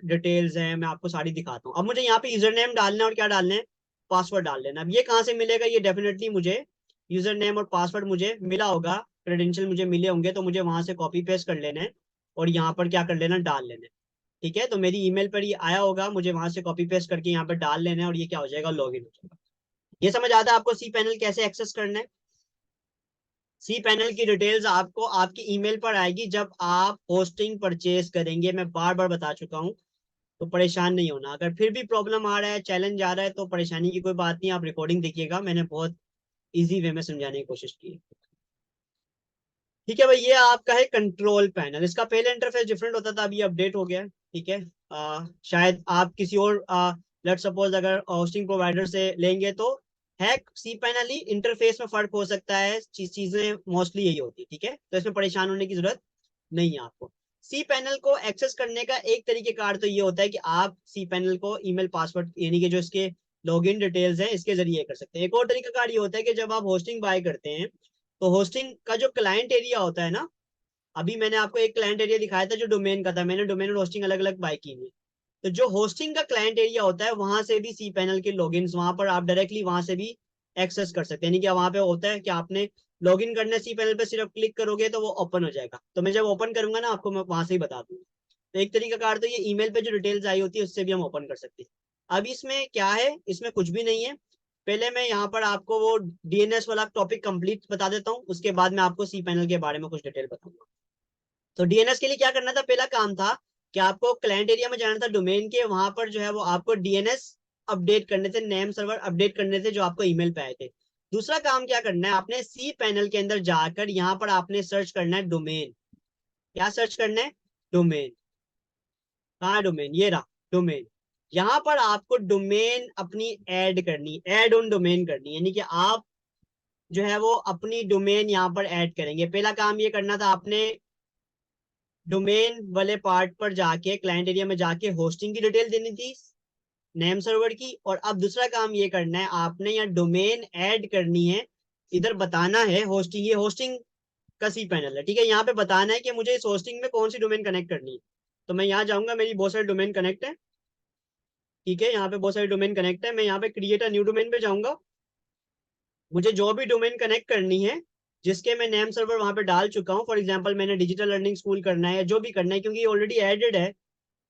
डिटेल्स हैं, मैं आपको सारी दिखाता हूँ। अब मुझे यहाँ पे यूजर नेम डालना है और क्या डालना है, पासवर्ड डाल लेना। अब ये कहाँ से मिलेगा, ये डेफिनेटली मुझे यूजर नेम और पासवर्ड मुझे मिला होगा, क्रेडेंशियल मुझे मिले होंगे, तो मुझे वहां से कॉपी पेस्ट कर लेना है और यहाँ पर क्या कर लेना, डाल लेना है। ठीक है, तो मेरी ईमेल पर ये आया होगा, मुझे वहां से कॉपी पेस्ट करके यहाँ पर डाल लेना है और ये क्या हो जाएगा, लॉगिन हो जाएगा। ये समझ आता है आपको सी पैनल कैसे एक्सेस करना है। सी पैनल की डिटेल्स आपको आपकी ईमेल पर आएगी जब आप होस्टिंग परचेज करेंगे। मैं बार बार बता चुका हूँ, तो परेशान नहीं होना। अगर फिर भी प्रॉब्लम आ रहा है, चैलेंज आ रहा है, तो परेशानी की कोई बात नहीं, आप रिकॉर्डिंग देखिएगा, मैंने बहुत इजी वे में समझाने की कोशिश की है। ठीक है भाई, ये आपका है कंट्रोल पैनल। इसका पहले इंटरफेस डिफरेंट होता था, अभी अपडेट हो गया है। ठीक है, शायद आप किसी और लेट सपोज अगर होस्टिंग प्रोवाइडर से लेंगे तो है सी पैनल ही, इंटरफेस में फर्क हो सकता है, चीजें मोस्टली यही होती है। ठीक है, तो इसमें परेशान होने की जरूरत नहीं है आपको। सी पैनल को एक्सेस करने का एक तरीके कार तो ये होता है कि आप सी पैनल को ईमेल पासवर्ड यानी कि जो इसके लॉगिन डिटेल्स हैं इसके जरिए कर सकते हैं। एक और तरीका कार ये होता है कि जब आप होस्टिंग बाय करते हैं तो होस्टिंग का जो क्लाइंट एरिया होता है ना, अभी मैंने आपको एक क्लाइंट एरिया दिखाया था जो डोमेन का था, मैंने डोमेन और होस्टिंग अलग अलग बाय की हुई। तो जो होस्टिंग का क्लाइंट एरिया होता है वहां से भी सी पैनल के लॉगिन, वहां पर आप डायरेक्टली वहां से भी एक्सेस कर सकते हैं। यानी कि वहां पे होता है कि आपने लॉगिन करना सी पैनल पे, सिर्फ क्लिक करोगे तो वो ओपन हो जाएगा। तो मैं जब ओपन करूंगा ना आपको, मैं वहां से ही बता दूंगा। तो एक तरीका कार तो ये ईमेल पे जो डिटेल्स आई होती है उससे भी हम ओपन कर सकते हैं। अब इसमें क्या है, इसमें कुछ भी नहीं है। पहले मैं यहाँ पर आपको वो डीएनएस वाला टॉपिक कंप्लीट बता देता हूँ, उसके बाद मैं आपको सी पैनल के बारे में कुछ डिटेल बताऊंगा। तो डीएनएस के लिए क्या करना था, पहला काम था कि आपको क्लाइंट एरिया में जाना था डोमेन के, वहां पर जो है वो आपको डीएनएस अपडेट करने थे, नेम सर्वर अपडेट करने थे जो आपको ईमेल पे आए थे। दूसरा काम क्या करना है, आपने सी पैनल के अंदर जाकर यहाँ पर आपने सर्च करना है डोमेन। क्या सर्च करना है, डोमेन। कहाँ डोमेन, ये रहा डोमेन। यहाँ पर आपको डोमेन अपनी ऐड करनी, ऐड ऑन डोमेन करनी, यानी कि आप जो है वो अपनी डोमेन यहाँ पर ऐड करेंगे। पहला काम ये करना था आपने डोमेन वाले पार्ट पर जाके, क्लाइंट एरिया में जाके होस्टिंग की डिटेल देनी थी, नेम सर्वर की। और अब दूसरा काम ये करना है, आपने यहाँ डोमेन ऐड करनी है, इधर बताना है होस्टिंग, ये होस्टिंग का सी पैनल है। ठीक है, यहाँ पे बताना है कि मुझे इस होस्टिंग में कौन सी डोमेन कनेक्ट करनी है। तो मैं यहाँ जाऊंगा, मेरी बहुत सारी डोमेन कनेक्ट है। ठीक है, यहाँ पे बहुत सारी डोमेन कनेक्ट है, मैं यहाँ पे क्रिएट अ न्यू डोमेन पे जाऊंगा। मुझे जो भी डोमेन कनेक्ट करनी है, जिसके मैं नेम सर्वर वहां पे डाल चुका हूँ, फॉर एग्जाम्पल मैंने डिजिटल लर्निंग स्कूल करना है या जो भी करना है, क्योंकि ये ऑलरेडी एडेड है,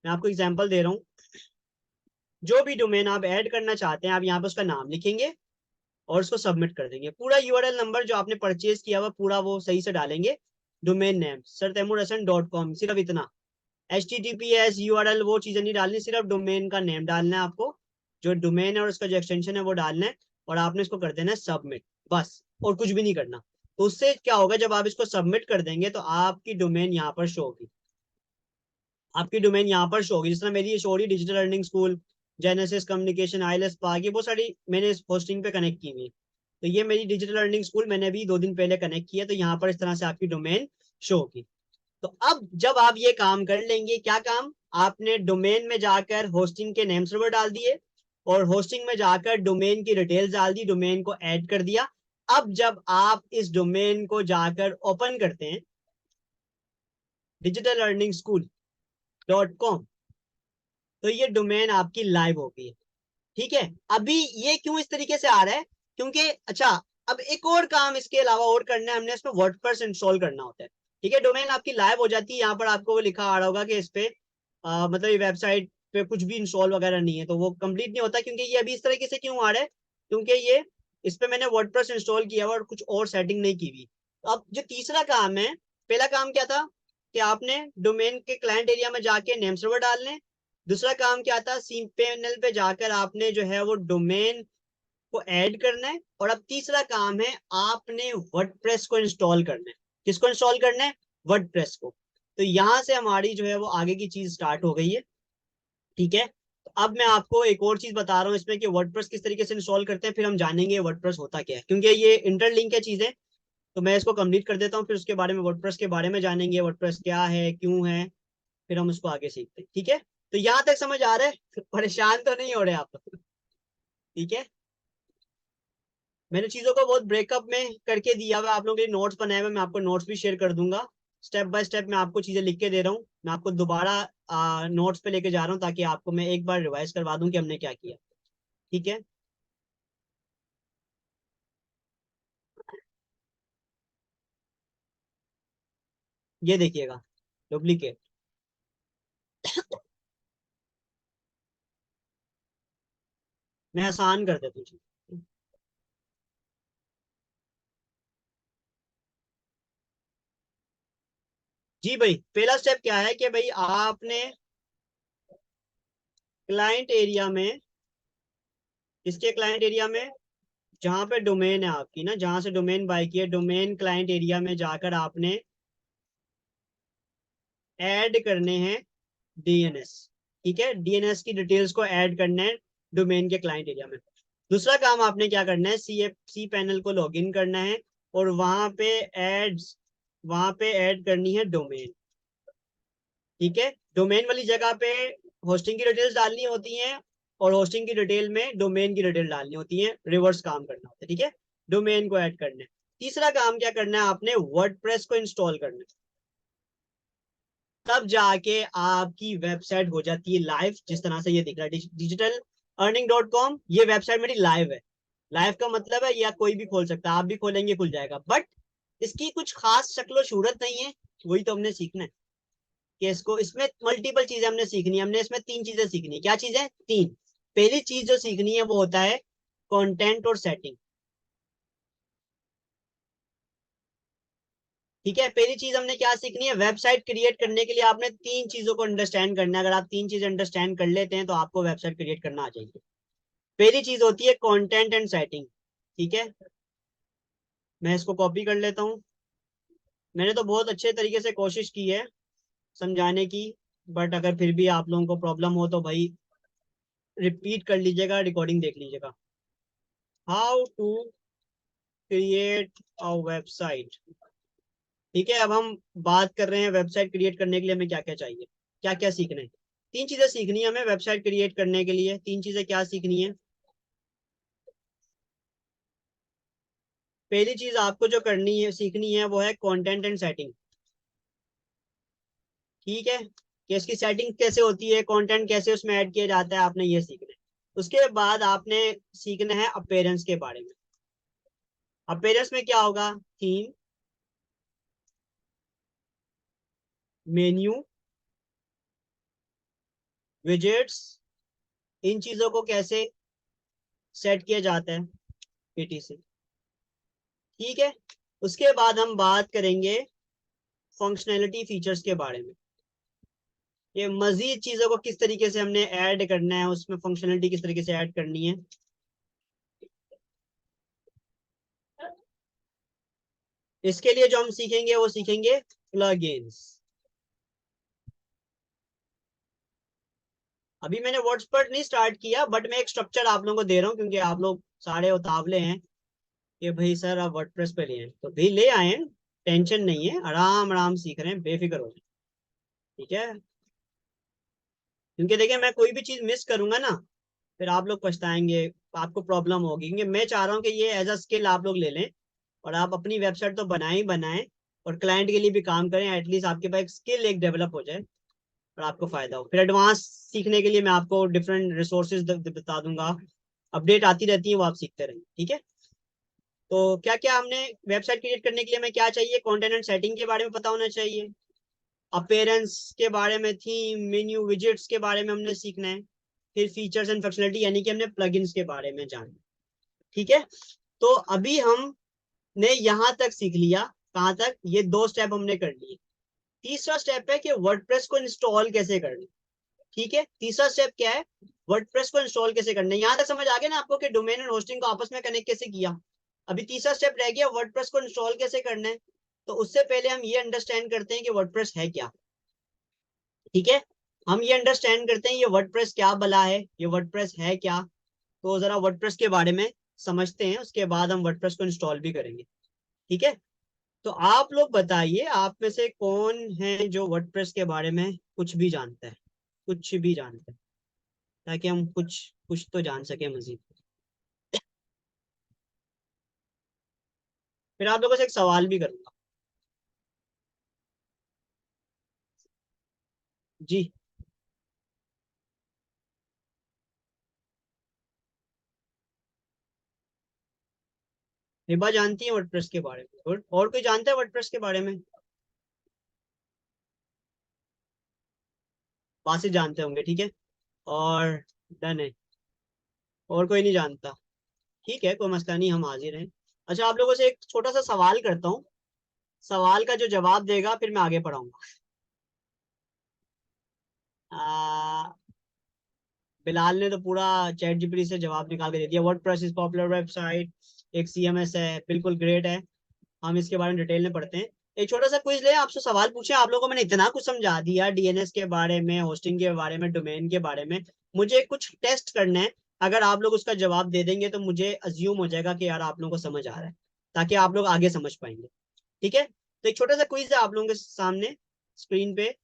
मैं आपको एग्जाम्पल दे रहा हूँ। जो भी डोमेन आप ऐड करना चाहते हैं, आप यहाँ पे उसका नाम लिखेंगे और उसको सबमिट कर देंगे। पूरा यूआरएल नंबर जो आपने परचेज किया हुआ पूरा वो सही से डालेंगे। डोमेन नेम sirtaimurhasan.com, सिर्फ इतना। HTTPS URL वो चीजें नहीं डालनी, सिर्फ डोमेन का नेम डालना है आपको, जो डोमेन है और उसका जो एक्सटेंशन है वो डालना है, और आपने इसको कर देना है सबमिट, बस, और कुछ भी नहीं करना। तो उससे क्या होगा, जब आप इसको सबमिट कर देंगे तो आपकी डोमेन यहाँ पर शो होगी। आपकी डोमेन यहाँ पर शो होगी, जिस तरह मेरी शो हो रही digital learning school, genesis communication, ILS park, ये बहुत सारी मैंने इस होस्टिंग पे कनेक्ट की हुई है। तो ये मेरी डिजिटल लर्निंग स्कूल मैंने अभी 2 दिन पहले कनेक्ट किया, तो यहाँ पर इस तरह से आपकी डोमेन शो होगी। तो अब जब आप ये काम कर लेंगे, क्या काम, आपने डोमेन में जाकर होस्टिंग के नेम सर्वर डाल दिए और होस्टिंग में जाकर डोमेन की डिटेल्स डाल दी, डोमेन को ऐड कर दिया। अब जब आप इस डोमेन को जाकर ओपन करते हैं, digitallearningschool.com, तो ये डोमेन आपकी लाइव हो गई है। ठीक है, अभी ये क्यों इस तरीके से आ रहा है, क्योंकि अच्छा, अब एक और काम इसके अलावा और करना है हमने, इसमें वर्डप्रेस इंस्टॉल करना होता है। ठीक है, डोमेन आपकी लाइव हो जाती है, यहाँ पर आपको वो लिखा आ रहा होगा कि इस पे मतलब ये वेबसाइट पे कुछ भी इंस्टॉल वगैरह नहीं है, तो वो कंप्लीट नहीं होता। क्योंकि ये अभी इस तरीके से क्यों आ रहा है, क्योंकि ये इस पे मैंने वर्डप्रेस इंस्टॉल किया हुआ और कुछ और सेटिंग नहीं की हुई। तो अब जो तीसरा काम है, पहला काम क्या था कि आपने डोमेन के क्लाइंट एरिया में जाके नेम सर्वर डालने। दूसरा काम क्या था, सी पैनल पे जाकर आपने जो है वो डोमेन को ऐड करना है। और अब तीसरा काम है, आपने वर्डप्रेस को इंस्टॉल करना है। किसको इंस्टॉल करना है, वर्डप्रेस को। तो यहां से हमारी जो है वो आगे की चीज स्टार्ट हो गई है। ठीक है, तो अब मैं आपको एक और चीज बता रहा हूँ इसमें कि वर्डप्रेस किस तरीके से इंस्टॉल करते हैं, फिर हम जानेंगे वर्डप्रेस होता क्या है, क्योंकि ये इंटरलिंक है चीजें। तो मैं इसको कंप्लीट कर देता हूँ, फिर उसके बारे में, वर्डप्रेस के बारे में जानेंगे, वर्डप्रेस क्या है, क्यों है, फिर हम उसको आगे सीखते हैं। ठीक है, तो यहां तक समझ आ रहा है, परेशान तो नहीं हो रहे आप? ठीक है, मैंने चीजों को बहुत ब्रेकअप में करके दिया हुआ, आप लोगों के लिए नोट्स बनाए हुए, मैं आपको नोट्स भी शेयर कर दूंगा। स्टेप बाय स्टेप मैं आपको चीजें लिख के दे रहा हूँ, मैं आपको दोबारा नोट्स पे लेके जा रहा हूँ, ताकि आपको मैं एक बार रिवाइज करवा दूं कि हमने क्या किया। ठीक है, ये देखिएगा, डुप्लीकेट। मैं आसान कर देता हूँ चीज़। जी भाई, पहला स्टेप क्या है कि भाई आपने क्लाइंट एरिया में, इसके क्लाइंट एरिया में जहां पे डोमेन है आपकी ना, जहां से डोमेन बाय की है, डोमेन क्लाइंट एरिया में जाकर आपने ऐड करने हैं डीएनएस। ठीक है, डीएनएस की डिटेल्स को ऐड करना है डोमेन के क्लाइंट एरिया में। दूसरा काम आपने क्या करना है, सी पैनल को लॉगिन करना है और वहां पे ऐड करनी है डोमेन। ठीक है, डोमेन वाली जगह पे होस्टिंग की डिटेल्स डालनी होती हैं और होस्टिंग की डिटेल में डोमेन की डिटेल डालनी होती है, रिवर्स काम करना होता है। ठीक है, डोमेन को ऐड करना है। तीसरा काम क्या करना है, आपने वर्डप्रेस को इंस्टॉल करना है। तब जाके आपकी वेबसाइट हो जाती है लाइव, जिस तरह से ये दिख रहा है digital-earning.com। ये वेबसाइट मेरी लाइव है। लाइव का मतलब है या कोई भी खोल सकता है, आप भी खोलेंगे खुल जाएगा, बट इसकी कुछ खास शक्लो सूरत नहीं है। वही तो हमने सीखना है कि इसको, इसमें मल्टीपल चीजें हमने सीखनी है। हमने इसमें तीन चीजें सीखनी है। क्या चीजें? तीन। पहली चीज जो सीखनी है वो होता है कंटेंट और सेटिंग। ठीक है, पहली चीज हमने क्या सीखनी है, वेबसाइट क्रिएट करने के लिए आपने तीन चीजों को अंडरस्टैंड करना है। अगर आप तीन चीज अंडरस्टैंड कर लेते हैं तो आपको वेबसाइट क्रिएट करना आ जाएगी। पहली चीज होती है कंटेंट एंड सेटिंग। ठीक है, मैं इसको कॉपी कर लेता हूँ। मैंने तो बहुत अच्छे तरीके से कोशिश की है समझाने की, बट अगर फिर भी आप लोगों को प्रॉब्लम हो तो भाई रिपीट कर लीजिएगा, रिकॉर्डिंग देख लीजिएगा। How to create a website. ठीक है, अब हम बात कर रहे हैं वेबसाइट क्रिएट करने के लिए हमें क्या क्या चाहिए, क्या क्या सीखना है। तीन चीजें सीखनी है हमें वेबसाइट क्रिएट करने के लिए। तीन चीजें क्या सीखनी है? पहली चीज आपको जो करनी है, सीखनी है, वो है कंटेंट एंड सेटिंग। ठीक है, कि इसकी सेटिंग कैसे होती है, कंटेंट कैसे उसमें ऐड किया जाता है, आपने ये सीखना है। उसके बाद आपने सीखना है अपीयरेंस के बारे में। अपीयरेंस में क्या होगा, थीम, मेन्यू, विजेट्स, इन चीजों को कैसे सेट किया जाता है, पीटीसी। ठीक है, उसके बाद हम बात करेंगे फंक्शनैलिटी फीचर्स के बारे में। ये मजीद चीजों को किस तरीके से हमने ऐड करना है, उसमें फंक्शनैलिटी किस तरीके से ऐड करनी है। इसके लिए जो हम सीखेंगे वो सीखेंगे प्लगइन्स। अभी मैंने वर्डस्पर्ट नहीं स्टार्ट किया, बट मैं एक स्ट्रक्चर आप लोगों को दे रहा हूँ, क्योंकि आप लोग सारे उतावले हैं कि भाई सर आप वर्डप्रेस पे ले आए, तो भी ले आए। टेंशन नहीं है, आराम आराम सीख रहे हैं, बेफिक्र हो जाए। ठीक है, क्योंकि देखिए मैं कोई भी चीज मिस करूंगा ना, फिर आप लोग पछताएंगे, आपको प्रॉब्लम होगी। क्योंकि मैं चाह रहा हूँ कि ये एज अ स्किल आप लोग ले लें और आप अपनी वेबसाइट तो बनाए ही बनाएं और क्लाइंट के लिए भी काम करें। एटलीस्ट आपके पास एक स्किल एक डेवलप हो जाए और आपको फायदा हो। फिर एडवांस सीखने के लिए मैं आपको डिफरेंट रिसोर्सेज बता दूंगा, अपडेट आती रहती है, वो आप सीखते रहें। ठीक है, तो क्या क्या हमने वेबसाइट क्रिएट करने के लिए हमें क्या चाहिए, कंटेंट एंड सेटिंग के बारे में पता होना चाहिए, अपीयरेंस के बारे में, थीम, मेन्यू, विजेट्स के बारे में हमने सीखना है, फिर फीचर्स एंड फंक्शनलिटी यानी कि हमने प्लगइन्स के बारे में जानना। ठीक है, तो अभी हमने यहाँ तक सीख लिया। कहाँ तक? ये दो स्टेप हमने कर लिए। तीसरा स्टेप है कि वर्डप्रेस को इंस्टॉल कैसे करना। ठीक है, तीसरा स्टेप क्या है, वर्डप्रेस को इंस्टॉल कैसे करना है। यहां तक समझ आ गया ना आपको कि डोमेन और होस्टिंग को आपस में कनेक्ट कैसे किया। अभी तीसरा स्टेप रह गया, वर्डप्रेस को इंस्टॉल कैसे करना है। तो उससे पहले हम ये अंडरस्टैंड करते हैं कि वर्डप्रेस है क्या। ठीक है, हम ये अंडरस्टैंड करते हैं ये वर्डप्रेस क्या भला है, ये वर्डप्रेस है क्या। तो जरा वर्डप्रेस के बारे में समझते हैं, उसके बाद हम वर्डप्रेस को इंस्टॉल भी करेंगे। ठीक है, तो आप लोग बताइए, आप में से कौन है जो वर्डप्रेस के बारे में कुछ भी जानता है, कुछ भी जानता है, ताकि हम कुछ कुछ तो जान सके मजीद। फिर आप लोगों से एक सवाल भी करूंगा। जी, हिबा जानती है वर्डप्रेस के बारे में? और कोई जानता है वर्डप्रेस के बारे में? बासित जानते होंगे, ठीक है, और डन है, और कोई नहीं जानता। ठीक है, कोई मसला नहीं, हम हाजिर हैं। अच्छा, आप लोगों से एक छोटा सा सवाल करता हूँ। सवाल का जो जवाब देगा फिर मैं आगे पढ़ाऊंगा। बिलाल ने तो पूरा चैट जीपीटी से जवाब निकाल के दे दिया। वर्डप्रेस इज पॉपुलर वेबसाइट, एक सीएमएस है, बिल्कुल ग्रेट है। हम इसके बारे में डिटेल में पढ़ते हैं। एक छोटा सा क्विज ले, आपसे सवाल पूछे। आप लोगों को मैंने इतना कुछ समझा दिया डीएनएस के बारे में, होस्टिंग के बारे में, डोमेन के बारे में। मुझे कुछ टेस्ट करना है। अगर आप लोग उसका जवाब दे देंगे तो मुझे अज्यूम हो जाएगा कि यार आप लोगों को समझ आ रहा है, ताकि आप लोग आगे समझ पाएंगे। ठीक है, तो एक छोटा सा क्विज है आप लोगों के सामने स्क्रीन पे।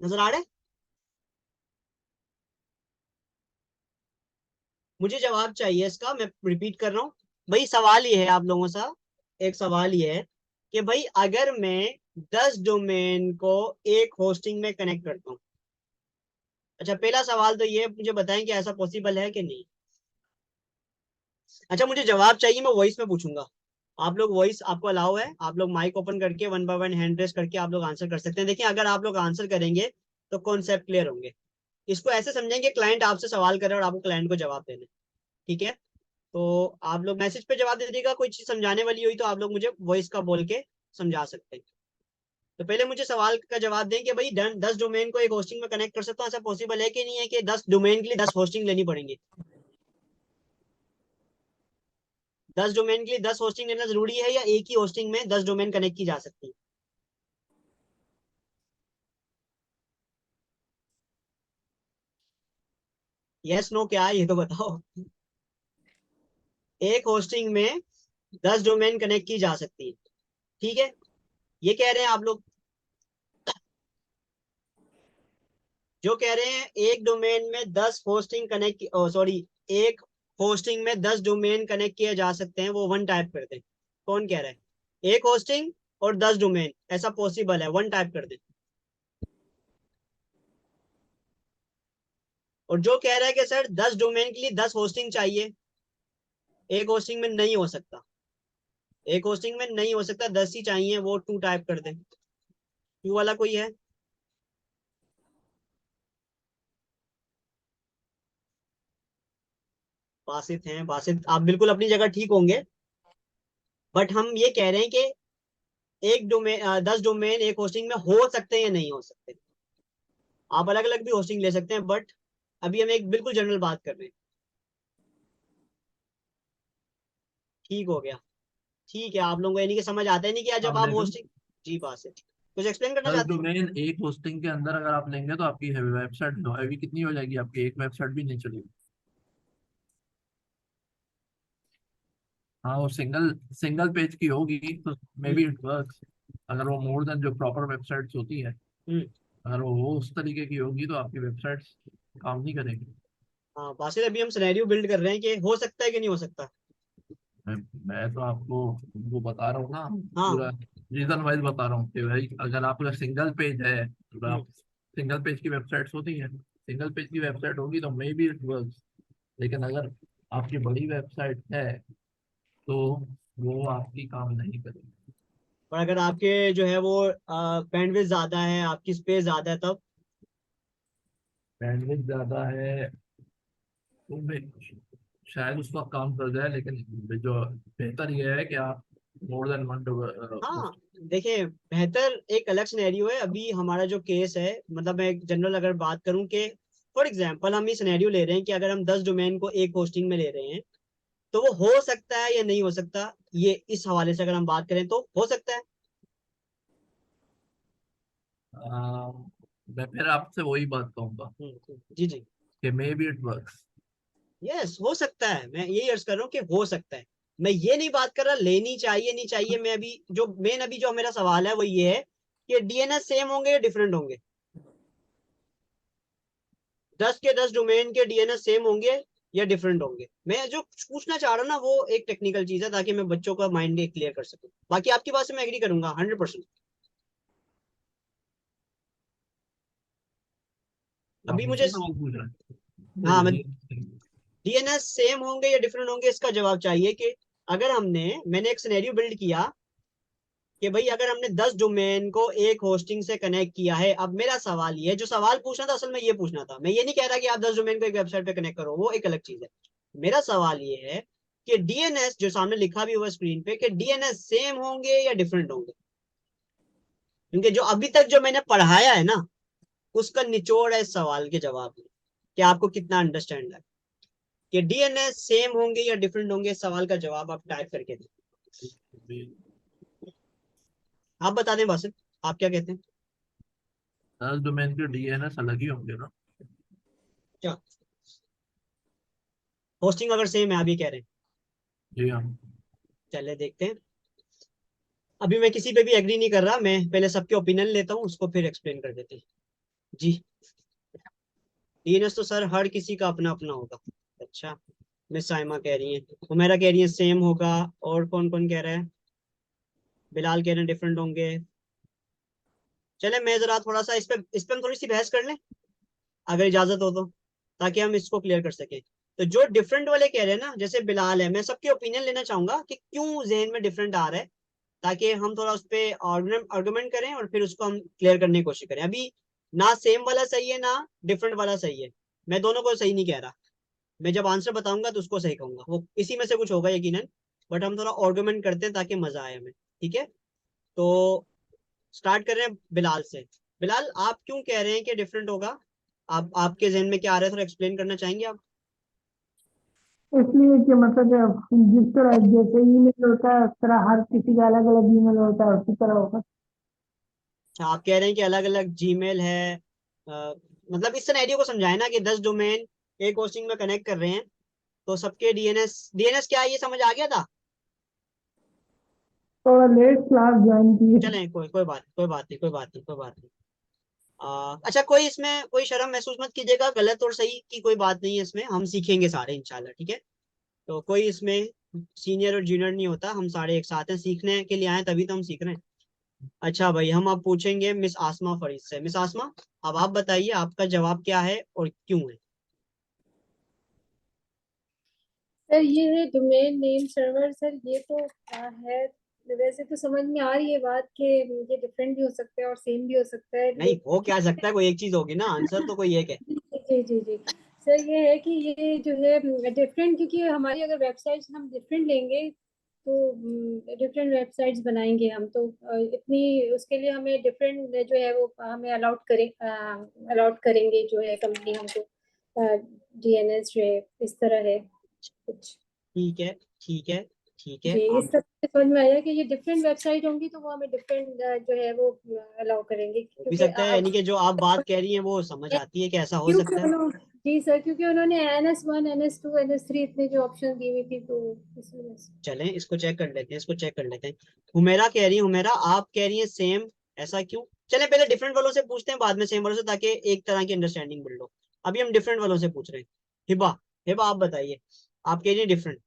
नजर आ रहा है? मुझे जवाब चाहिए इसका, मैं रिपीट कर रहा हूँ। भाई सवाल ये है आप लोगों से, एक सवाल ये है कि भाई अगर मैं 10 डोमेन को एक होस्टिंग में कनेक्ट करता हूँ। अच्छा, पहला सवाल तो ये मुझे बताएं कि ऐसा पॉसिबल है कि नहीं। अच्छा, मुझे जवाब चाहिए, मैं वॉइस में पूछूंगा। आप लोग वॉइस, आपको अलाउ है, आप लोग माइक ओपन करके one by one hand raise करके आप लोग आंसर कर सकते हैं। देखिए, अगर आप लोग आंसर करेंगे तो कॉन्सेप्ट क्लियर होंगे। इसको ऐसे समझेंगे क्लाइंट आपसे सवाल करे और आपको क्लाइंट को जवाब देना है। ठीक है, तो आप लोग मैसेज पे जवाब दे दीजिएगा। कोई चीज समझाने वाली हुई तो आप लोग मुझे वॉइस का बोल के समझा सकते हैं। तो पहले मुझे सवाल का जवाब दें कि भाई 10 डोमेन को एक होस्टिंग में कनेक्ट कर सकता हूँ, ऐसा पॉसिबल है कि नहीं है कि 10 डोमेन के लिए 10 होस्टिंग लेनी पड़ेंगी। 10 डोमेन के लिए 10 होस्टिंग लेना जरूरी है, या एक ही होस्टिंग में 10 डोमेन कनेक्ट की जा सकती है? यस नो क्या है ये तो बताओ। एक होस्टिंग में 10 डोमेन कनेक्ट की जा सकती है, ठीक है, ये कह रहे हैं आप लोग। जो कह रहे हैं एक डोमेन में 10 होस्टिंग कनेक्ट, सॉरी, एक होस्टिंग में 10 डोमेन कनेक्ट किए जा सकते हैं, वो वन टाइप करते हैं। कौन कह रहा है एक होस्टिंग और 10 डोमेन ऐसा पॉसिबल है? वन टाइप कर दे। और जो कह रहा है कि सर 10 डोमेन के लिए 10 होस्टिंग चाहिए, एक होस्टिंग में नहीं हो सकता, एक होस्टिंग में नहीं हो सकता, 10 ही चाहिए, वो टू टाइप कर दे। टू वाला कोई है? बासित हैं, बासित आप बिल्कुल अपनी जगह ठीक होंगे। बट हम ये कह रहे हैं कि एक डोमेन 10 डोमेन एक होस्टिंग में हो सकते हैं या नहीं हो सकते। आप अलग अलग भी होस्टिंग ले सकते हैं, बट अभी हम एक बिल्कुल जनरल बात कर रहे हैं। ठीक हो गया। ठीक है, आप लोगों को यानी कि समझ आता है नहीं कि जब आप वालेकुम। होस्टिंग। जी बासित, कुछ एक्सप्लेन करना 10 चाहते हैं? डोमेन एक होस्टिंग के अंदर अगर आप लेंगे तो आपकी वेबसाइट हैवी कितनी हो जाएगी, आपकी एक वेबसाइट भी नहीं चलेगी। हाँ, वो सिंगल सिंगल पेज की होगी तो may be hmm. It works. अगर वो मोर देन जो प्रॉपर वेबसाइट्स होती है, हम्म। अगर वो उस तरीके की होगी तो आपकी वेबसाइट्स काम नहीं करेगी। हाँ बासित, अभी हम सिनेरियो बिल्ड कर रहे हैं कि हो सकता है कि नहीं हो सकता। मैं मैं तो आपको वो बता रहा हूँ ना, हाँ। पूरा रीजन वाइज बता रहा हूँ कि भाई अगर आपका सिंगल पेज है तो हम्म। आप, सिंगल पेज की वेबसाइट्स होती हैं, सिंगल पेज की वेबसाइट होगी तो मे बी इट वर्क्स। लेकिन अगर आपकी बड़ी वेबसाइट है तो वो आपकी काम नहीं करेगी। और अगर आपके जो है वो बैंडविड्थ ज्यादा है, आपकी स्पेस ज्यादा है, तब? बैंडविड्थ ज्यादा है तो शायद उसका काम कर जाए, लेकिन जो बेहतर ये है कि आप मोर देन वन। हाँ देखिए, बेहतर एक अलग सिनेरियो है। अभी हमारा जो केस है, मतलब मैं एक जनरल अगर बात करूं कि फॉर एग्जांपल हम ये सिनेरियो ले रहे हैं कि अगर हम 10 डोमेन को एक होस्टिंग में ले रहे हैं, तो वो हो सकता है या नहीं हो सकता, ये इस हवाले से अगर हम बात करें तो हो सकता है। मैं फिर आपसे वही बात कहूंगा जी जी। कि may be it works. Yes, हो सकता है, मैं यही अर्ज कर रहा हूँ कि हो सकता है। मैं ये नहीं बात कर रहा लेनी चाहिए नहीं चाहिए। मैं अभी जो मेन अभी जो मेरा सवाल है वो ये है कि डीएनएस सेम होंगे या डिफरेंट होंगे? 10 के 10 डोमेन के डीएनएस सेम होंगे या डिफरेंट होंगे? मैं जो पूछना चाह रहा हूँ ना वो एक टेक्निकल चीज है, ताकि मैं बच्चों का माइंड क्लियर कर सकूं। बाकी आपकी बात से मैं एग्री करूंगा 100%। आप अभी मुझे, मुझसे तो वो पूछ रहे हाँ, मैं हैं। डीएनएस सेम होंगे या डिफरेंट होंगे इसका जवाब चाहिए कि अगर मैंने एक सिनेरियो बिल्ड किया कि भाई अगर हमने 10 डोमेन को एक होस्टिंग से कनेक्ट किया है, अब मेरा सवाल ये है, जो सवाल पूछना था असल में ये पूछना था, मैं ये नहीं कह रहा कि आप 10 डोमेन को एक वेबसाइट पे कनेक्ट करो, वो एक अलग चीज है। मेरा सवाल ये है कि डीएनएस जो सामने लिखा भी हुआ स्क्रीन पे, कि डीएनएस सेम होंगे या डिफरेंट होंगे, क्योंकि जो अभी तक जो मैंने पढ़ाया है ना, उसका निचोड़ है इस सवाल के जवाब में, कि आपको कितना अंडरस्टैंड है कि डीएनएस सेम होंगे या डिफरेंट होंगे। इस सवाल का जवाब आप टाइप करके दें। आप बता दें बासित, आप क्या कहते हैं? 10 डोमेन के डीएनएस अलग ही होंगे ना? क्या होस्टिंग अगर सेम है, आप ये कह रहे हैं? जी हाँ। चले देखते हैं। अभी मैं किसी पे भी एग्री नहीं कर रहा, मैं पहले सबके ओपिनियन लेता हूँ, उसको फिर एक्सप्लेन कर देते हैं। जी, डीएनएस तो सर हर किसी का अपना अपना होगा। अच्छा, मिस साइमा कह रही है, हुमैरा कह रही है सेम होगा, और कौन कौन कह रहा है? बिलाल कह रहे हैं डिफरेंट होंगे। चले मैं जरा थोड़ा सा इस पे हम थोड़ी सी बहस कर लें, अगर इजाजत हो तो, ताकि हम इसको क्लियर कर सकें। तो जो डिफरेंट वाले कह रहे हैं ना, जैसे बिलाल है, मैं सबके ओपिनियन लेना चाहूंगा कि क्यों जहन में डिफरेंट आ रहा है, ताकि हम थोड़ा उस पर आर्गुमेंट करें और फिर उसको हम क्लियर करने की कोशिश करें। अभी ना सेम वाला सही है ना डिफरेंट वाला सही है, मैं दोनों को सही नहीं कह रहा। मैं जब आंसर बताऊंगा तो उसको सही कहूंगा, वो इसी में से कुछ होगा यकीनन। बट हम थोड़ा आर्गुमेंट करते हैं ताकि मजा आए हमें, ठीक है? तो स्टार्ट कर रहे हैं बिलाल से। बिलाल, आप क्यों कह रहे हैं कि डिफरेंट होगा? आप आपके जहन में क्या आ रहा है, थोड़ा एक्सप्लेन करना चाहेंगे आप? इसलिए कि मतलब जिस तरह जैसे ईमेल होता है उस तरह हर किसी का अलग अलग ईमेल होता है, उसी तरह होगा। अच्छा, आप कह रहे हैं कि अलग अलग जीमेल है। मतलब इस सिनेरियो को समझाए ना, कि 10 डोमेन एक होस्टिंग में कनेक्ट कर रहे हैं, तो सबके डीएनएस डीएनएस क्या है, ये समझ आ गया था? थोड़ा लेट क्लास ज्वाइन की है। चलें, कोई कोई बात कोई बात नहीं, कोई बात नहीं, कोई बात नहीं। अच्छा, कोई इसमें कोई शर्म महसूस मत कीजिएगा, गलत और सही की कोई बात नहीं है इसमें, हम सीखेंगे सारे इंशाल्लाह, ठीक है? तो कोई इसमें सीनियर और जूनियर नहीं होता, हम सारे एक साथ हैं, सीखने के लिए आए तभी तो हम सीख रहे हैं। अच्छा भाई, हम अब पूछेंगे मिस आसमा फरीद से। मिस आसमा, अब आप बताइए आपका जवाब क्या है और क्यों है? सर ये है डोमेन नेम सर्वर। सर ये तो है, वैसे तो समझ में आ रही है बात कि ये डिफरेंट भी हो सकता है और सेम भी हो सकता है, नहीं, हो क्या लेकिन सकता है, कोई एक चीज होगी ना, आंसर तो कोई एक है। जी जी जी। सर ये है कि ये जो है डिफरेंट, क्योंकि हमारी अगर वेबसाइट्स हम डिफरेंट लेंगे तो डिफरेंट वेबसाइट्स बनाएंगे हम तो इतनी उसके लिए हमें डिफरेंट जो है वो हमें अलाउट करेंगे जो है कंपनी हमको डीएनएस जो है इस तरह है कुछ। ठीक है, ठीक है, ठीक है। जी, इस आप तरह से समझ में आया कि ये डिफरेंट वेबसाइट होंगी तो वो हमें डिफरेंट जो है वो अलाउ करेंगे, हो भी क्योंकि सकता है, यानी कि जो आप बात कह रही हैं वो समझ आती है कि ऐसा हो क्योंकि सकता है। उन्होंने जी सर, क्योंकि उन्होंने NS1 NS2 NS3 इतने जो ऑप्शन दी हुई थी तो इस वजह से। चलें इसको चेक कर लेते हैं, इसको चेक कर लेते हैं। हुमेरा कह रही है, हुमेरा आप कह रही हैं सेम, ऐसा क्यों? चलें पहले डिफरेंट वालों से पूछते हैं, बाद में सेम वालों से, ताकि एक तरह की अंडरस्टैंडिंग बिल्ड हो। अभी हम डिफरेंट वालों से पूछ रहे हैं। हिबा, हिबा आप बताइए, आप कह रही हैं डिफरेंट,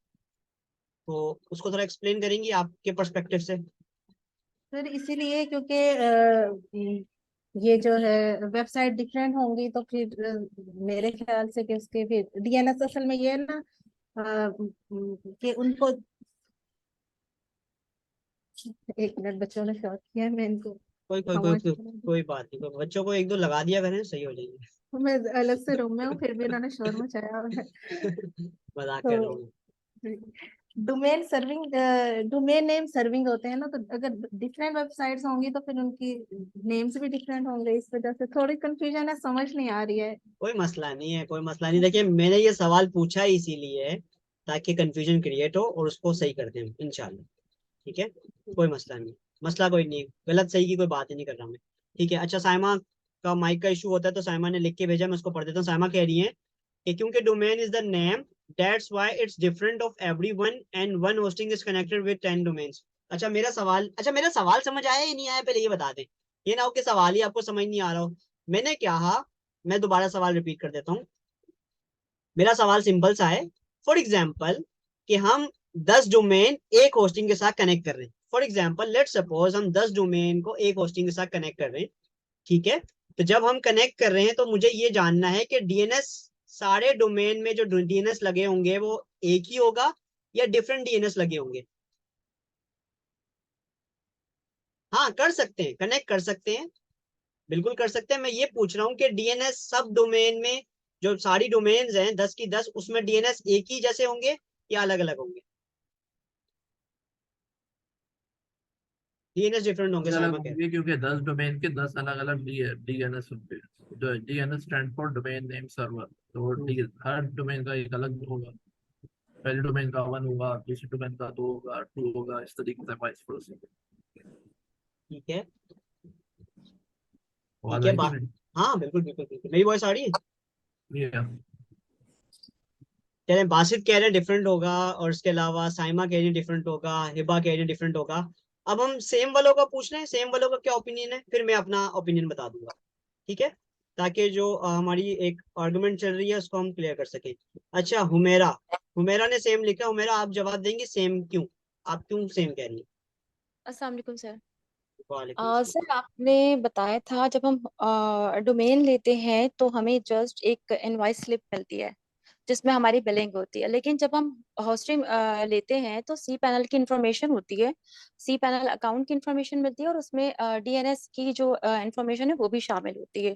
तो उसको थोड़ा एक्सप्लेन करेंगी आपके पर्सपेक्टिव से? फिर इसीलिए क्योंकि ये जो है वेबसाइट डिफरेंट होंगी तो फिर मेरे ख्याल से कि उसके फिर डीएनएस असल में ये है ना कि उनको एक मिनट, बच्चों ने शॉर्ट किया है, मैं इनको कोई कोई कोई आवाज कोई, कोई बात नहीं, कोई बच्चों को एक दो लगा दिया करें, सही हो जाएंगे। मैं अलग से रूम में हूँ फिर भी इन्होंने शोर मचाया हुआ है। मजाक कर रहा तो हूँ। डोमेन नेम सर्विंग होते हैं ना, तो अगर डिफरेंट वेबसाइट्स होंगी तो फिर उनकी नेम्स भी डिफरेंट होंगे, इस वजह से थोड़ी कंफ्यूजन है, समझ नहीं आ रही है। कोई मसला नहीं है, कोई मसला नहीं। देखिए, मैंने ये सवाल पूछा ही इसीलिए है, ताकि कंफ्यूजन क्रिएट हो और उसको सही कर दें इंशाल्लाह, ठीक है? कोई मसला नहीं, मसला कोई नहीं, गलत सही की कोई बात ही नहीं कर रहा मैं, ठीक है? अच्छा, साइमा का माइक का इशू होता है, तो साइमा ने लिख के भेजा, मैं उसको पढ़ देता हूँ। साइमा कह रही है कि क्योंकि domain is the name, that's why it's different of everyone and one hosting is connected with 10 domains. मेरा सवाल समझ आया या नहीं आया, पहले ये बता दें। ये ना हो कि सवाल ही आपको समझ नहीं आ रहा हो। मैंने क्या कहा, मैं दोबारा सवाल रिपीट कर देता हूँ। मेरा सवाल सिंपल सा है। फॉर एग्जाम्पल, कि हम 10 डोमेन एक होस्टिंग के साथ कनेक्ट कर रहे हैं। फॉर एग्जाम्पल, लेट सपोज हम 10 डोमेन को एक होस्टिंग के साथ कनेक्ट कर रहे हैं, ठीक है? तो जब हम कनेक्ट कर रहे हैं तो मुझे ये जानना है कि डीएनएस, सारे डोमेन में जो डीएनएस लगे होंगे वो एक ही होगा या डिफरेंट डीएनएस लगे होंगे? हाँ कर सकते हैं, कनेक्ट कर सकते हैं, बिल्कुल कर सकते हैं। मैं ये पूछ रहा हूँ कि डीएनएस सब डोमेन में, जो सारी डोमेन्स हैं 10 की 10, उसमें डीएनएस एक ही जैसे होंगे या अलग अलग होंगे? डीएनएस डिफरेंट होंगे, अलग अलग साइमा कह रहे होंगे क्योंकि 10 डोमेन के 10 अलग अलग डीएनएस होंगे। जो DNS stand for domain name server, तो हर डोमेन का एक अलग होगा। पहले डोमेन का 1 होगा, दूसरे डोमेन का 2 होगा, 2 होगा, इस तरीके से वाइस वर्सा। ठीक है, आवाज ठीक है आई थी बात। मेरी? हाँ बिल्कुल बिल्कुल बिल्कुल, मेरी वॉइस आ रही है? ये कह रहे हैं बासित कह रहे हैं डिफरेंट होगा, और इसके अलावा साइमा कह रही है डिफरेंट होगा, हिबा कह रही है डिफरेंट होगा। अब हम सेम वालों का पूछ रहे हैं, सेम वालों का क्या ओपिनियन है, फिर मैं अपना ओपिनियन बता दूंगा। ठीक है, ताकि जो हमारी एक आर्गुमेंट चल रही है उसको हम क्लियर कर सकें। अच्छा, हुमेरा, हुमेरा ने सेम लिखा। हुमेरा आप जवाब देंगे सेम क्यों, आप क्यों सेम कह रही है? अस्सलाम वालेकुम सर। वालेकुम अस्सलाम। सर आपने बताया था जब हम डोमेन लेते हैं तो हमें जस्ट एक इनवॉइस स्लिप मिलती है जिसमें हमारी बिलिंग होती है, लेकिन जब हम होस्टिंग लेते हैं तो सी पैनल की इंफॉर्मेशन होती है, सी पैनल अकाउंट की इंफॉर्मेशन मिलती है और उसमें डीएनएस की जो इंफॉर्मेशन है वो भी शामिल होती है।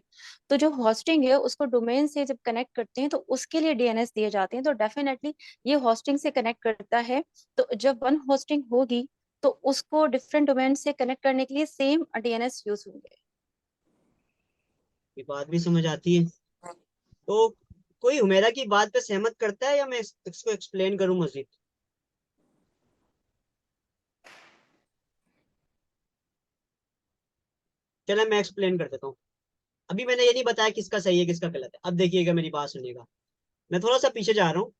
तो जो होस्टिंग है उसको डोमेन से जब कनेक्ट करते हैं तो उसके लिए डीएनएस दिए जाते हैं, तो डेफिनेटली ये होस्टिंग से कनेक्ट करता है। तो जब वन होस्टिंग होगी तो उसको डिफरेंट डोमेन से कनेक्ट करने के लिए सेम डीएनएस यूज होंगे। ये बात भी समझ आती है। तो कोई हुमेरा की बात पे सहमत करता है या मैं इसको एक्सप्लेन करूं मजीद? चलो मैं एक्सप्लेन कर देता हूँ। अभी मैंने ये नहीं बताया किसका सही है किसका गलत है। अब देखिएगा, मेरी बात सुनिएगा। मैं थोड़ा सा पीछे जा रहा हूँ,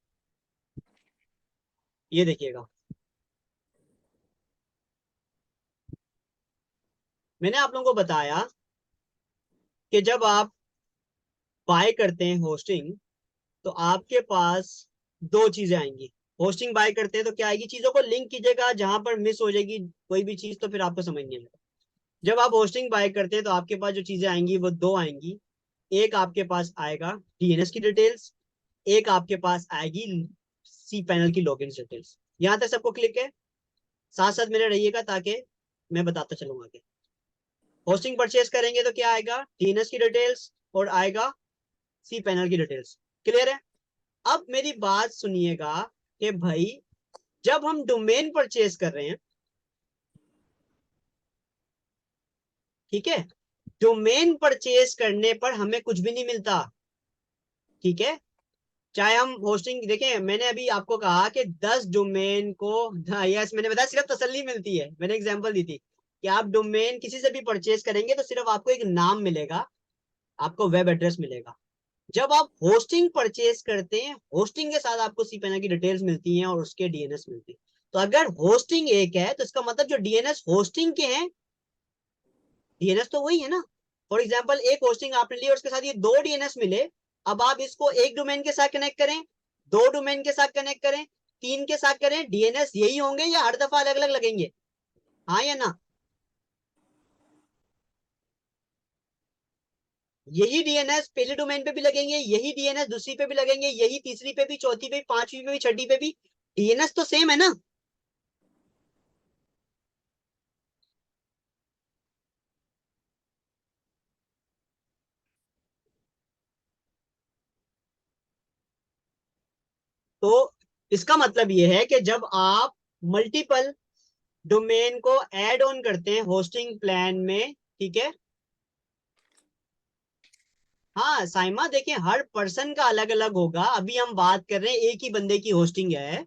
ये देखिएगा। मैंने आप लोगों को बताया कि जब आप बाय करते हैं होस्टिंग, तो आपके पास दो चीजें आएंगी। होस्टिंग बाय करते हैं तो क्या आएगी, चीजों को लिंक कीजिएगा, जहां पर मिस हो जाएगी कोई भी चीज तो फिर आपको समझ नहीं आएगा। जब आप होस्टिंग बाय करते हैं तो आपके पास जो चीजें आएंगी वो दो आएंगी। एक आपके पास आएगा डीएनएस की डिटेल्स, एक आपके पास आएगी सी पैनल की लॉगिन डिटेल्स। यहां तक सबको क्लिक है? साथ साथ मेरे रहिएगा ताकि मैं बताता चलूंगा आगे। होस्टिंग परचेज करेंगे तो क्या आएगा, डीएनएस की डिटेल्स और आएगा सी पैनल की डिटेल्स। क्लियर है? अब मेरी बात सुनिएगा कि भाई जब हम डोमेन परचेज कर रहे हैं, ठीक है, डोमेन परचेज करने पर हमें कुछ भी नहीं मिलता। ठीक है, चाहे हम होस्टिंग देखें, मैंने अभी आपको कहा कि 10 डोमेन को, यस मैंने बताया सिर्फ तसल्ली मिलती है। मैंने एग्जांपल दी थी कि आप डोमेन किसी से भी परचेज करेंगे तो सिर्फ आपको एक नाम मिलेगा, आपको वेब एड्रेस मिलेगा। जब आप होस्टिंग परचेज करते हैं, होस्टिंग के साथ आपको सीपीएन की डिटेल्स मिलती हैं और उसके डीएनएस मिलती है। तो अगर होस्टिंग एक है तो इसका मतलब जो डीएनएस होस्टिंग के हैं, डीएनएस तो वही है ना। फॉर एग्जांपल एक होस्टिंग आपने ली और उसके साथ ये दो डीएनएस मिले। अब आप इसको एक डोमेन के साथ कनेक्ट करें, दो डोमेन के साथ कनेक्ट करें, तीन के साथ करें, डीएनएस यही होंगे या हर दफा अलग अलग लगेंगे? हाँ या ना? यही डीएनएस पहले डोमेन पे भी लगेंगे, यही डीएनएस दूसरी पे भी लगेंगे, यही तीसरी पे भी, चौथी पे भी, पांचवी पे भी, छठी पे भी। डीएनएस तो सेम है ना। तो इसका मतलब यह है कि जब आप मल्टीपल डोमेन को ऐड ऑन करते हैं होस्टिंग प्लान में, ठीक है। हाँ साइमा, देखिए हर पर्सन का अलग अलग होगा। अभी हम बात कर रहे हैं एक ही बंदे की होस्टिंग है,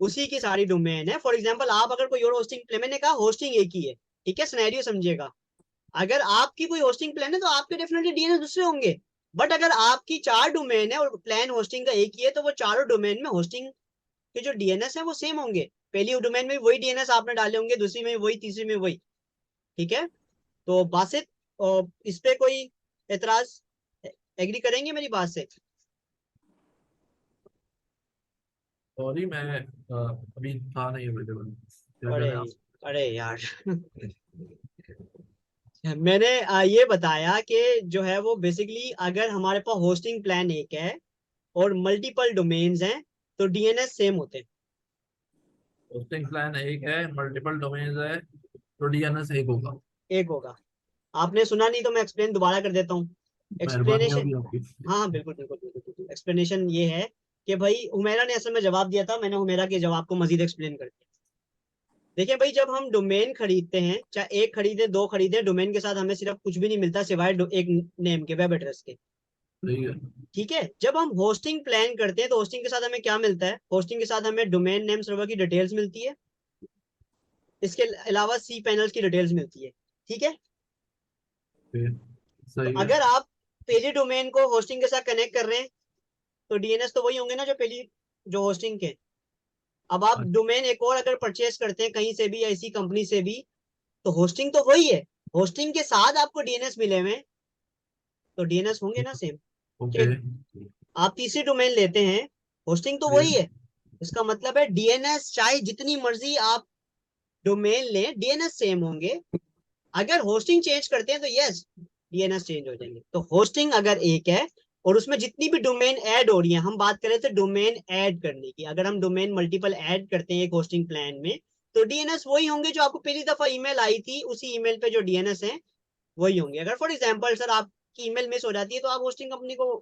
उसी की सारी डोमेन है। फॉर एग्जांपल आप अगर कोई और होस्टिंग प्लान, मैंने कहा होस्टिंग एक ही है, ठीक है, सिनेरियो समझिएगा। अगर आपकी कोई होस्टिंग प्लान है तो आपके डेफिनेटली डीएनएस दूसरे होंगे। बट अगर आपकी 4 डोमेन है और प्लान होस्टिंग का एक ही है, तो वो चारों डोमेन में होस्टिंग के जो डीएनएस है वो सेम होंगे। पहली डोमेन में वही डीएनएस आपने डाले होंगे, दूसरी में वही, तीसरी में वही। ठीक है, तो बासित इस पे कोई एतराज, एग्री करेंगे मेरी बात से? सॉरी, मैं अभी था नहीं अवेलेबल। क्या कह अरे, रहे हैं आप? अरे यार मैंने ये बताया कि जो है वो बेसिकली अगर हमारे पास होस्टिंग प्लान एक है और मल्टीपल डोमेन्स हैं तो डीएनएस सेम होते हैं। होस्टिंग प्लान एक है, मल्टीपल डोमेन्स है, तो डीएनएस एक होगा। एक होगा। आपने सुना नहीं तो मैं एक्सप्लेन दोबारा कर देता हूँ। मेहरबानी एक्सप्लेनेशन, होगी आपकी। हाँ हाँ, बिल्कुल बिल्कुल बिल्कुल बिल्कुल। एक्सप्लेनेशन ये है कि भाई हुमेरा ने असल में जवाब दिया था, मैंने हुमेरा के जवाब को मजीद एक्सप्लेन कर दिया। देखिए भाई, जब हम डोमेन खरीदते हैं, चाहे एक खरीदे दो खरीदे, डोमेन के साथ हमें सिर्फ कुछ भी नहीं मिलता सिवाय एक नेम के, वेब एड्रेस के। सही है। ठीक है, जब हम होस्टिंग प्लान करते हैं तो होस्टिंग के साथ हमें क्या मिलता है? होस्टिंग के साथ हमें डोमेन नेम सर्वर की डिटेल्स मिलती है, इसके अलावा सी पैनल्स की डिटेल्स मिलती है। ठीक है, फिर तो सही है। अगर आप पहली डोमेन को होस्टिंग के साथ कनेक्ट कर रहे हैं तो डीएनएस तो वही होंगे ना जो पहली, जो होस्टिंग के। अब आप डोमेन एक और अगर परचेस करते हैं कहीं से भी या इसी कंपनी से भी, तो होस्टिंग तो वही है, होस्टिंग के साथ आपको डीएनएस मिले हुए हैं, तो डीएनएस होंगे ना सेम। ओके। आप तीसरी डोमेन लेते हैं, होस्टिंग तो वही है, इसका मतलब है डीएनएस चाहे जितनी मर्जी आप डोमेन लें, डीएनएस सेम होंगे। अगर होस्टिंग चेंज करते हैं तो यस, डीएनएस चेंज हो जाएंगे। तो होस्टिंग अगर एक है और उसमें जितनी भी डोमेन ऐड हो रही है, हम बात करें तो डोमेन ऐड करने की, अगर हम डोमेन मल्टीपल ऐड करते हैं एक होस्टिंग प्लान में, तो डीएनएस वही होंगे जो आपको पहली दफा ईमेल आई थी, उसी ईमेल पे जो डीएनएस है वही होंगे। अगर फॉर एग्जांपल सर आपकी ईमेल मिस हो जाती है तो आप होस्टिंग कंपनी को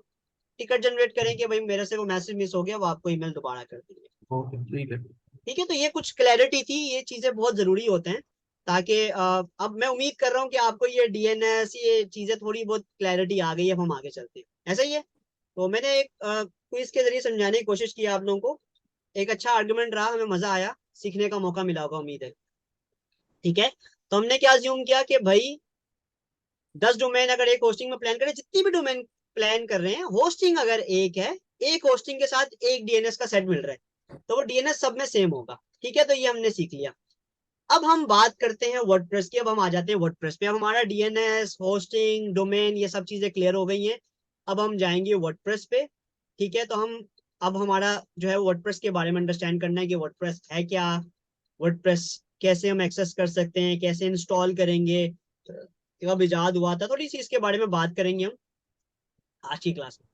टिकट जनरेट करें कि भाई मेरे से वो मैसेज मिस हो गया, वो आपको ईमेल दोबारा कर देंगे। ओके ठीक है। ठीक है, तो ये कुछ क्लैरिटी थी, ये चीजें बहुत जरूरी होते हैं ताकि अब मैं उम्मीद कर रहा हूँ कि आपको ये डीएनएस ये चीजें थोड़ी बहुत क्लैरिटी आ गई है। अब हम आगे चलते हैं, ऐसा ही है। तो मैंने एक क्विज के जरिए समझाने की कोशिश की आप लोगों को, एक अच्छा आर्गुमेंट रहा, हमें मजा आया, सीखने का मौका मिला होगा उम्मीद है। ठीक है, तो हमने क्या अज्यूम किया कि भाई 10 डोमेन अगर एक होस्टिंग में प्लान करें, जितनी भी डोमेन प्लान कर रहे हैं, होस्टिंग अगर एक है, एक होस्टिंग के साथ एक डीएनएस का सेट मिल रहा है, तो वो डीएनएस सब में सेम होगा। ठीक है, तो ये हमने सीख लिया। अब हम बात करते हैं वर्डप्रेस की। अब हम आ जाते हैं वर्डप्रेस पे। अब हमारा डीएनएस होस्टिंग डोमेन ये सब चीजें क्लियर हो गई हैं। अब हम जाएंगे वर्डप्रेस पे। ठीक है, तो हम अब हमारा जो है वर्डप्रेस के बारे में अंडरस्टैंड करना है कि वर्डप्रेस है क्या, वर्डप्रेस कैसे हम एक्सेस कर सकते हैं, कैसे इंस्टॉल करेंगे, कब इजाद हुआ था, थोड़ी सी इसके बारे में बात करेंगे हम आज की क्लास में।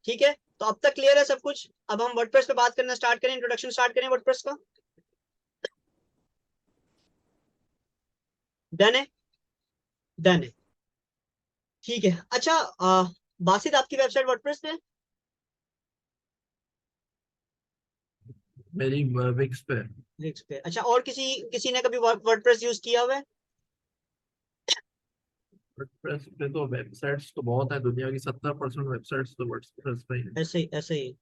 ठीक है, तो अब तक क्लियर है सब कुछ। अब हम वर्डप्रेस पे बात करना स्टार्ट करें, इंट्रोडक्शन स्टार्ट करें वर्डप्रेस का। डन है, डन है। ठीक है, अच्छा बासित आपकी वेबसाइट वर्डप्रेस पे है? मेरी विक्स पे। Wix पे, अच्छा। और किसी किसी ने कभी वर्डप्रेस यूज किया हुआ है? वर्डप्रेस पे तो वेबसाइट्स तो बहुत है, दुनिया की 70% वेबसाइट्स तो वर्डप्रेस पे ही है। ऐसे ही ऐसे ही।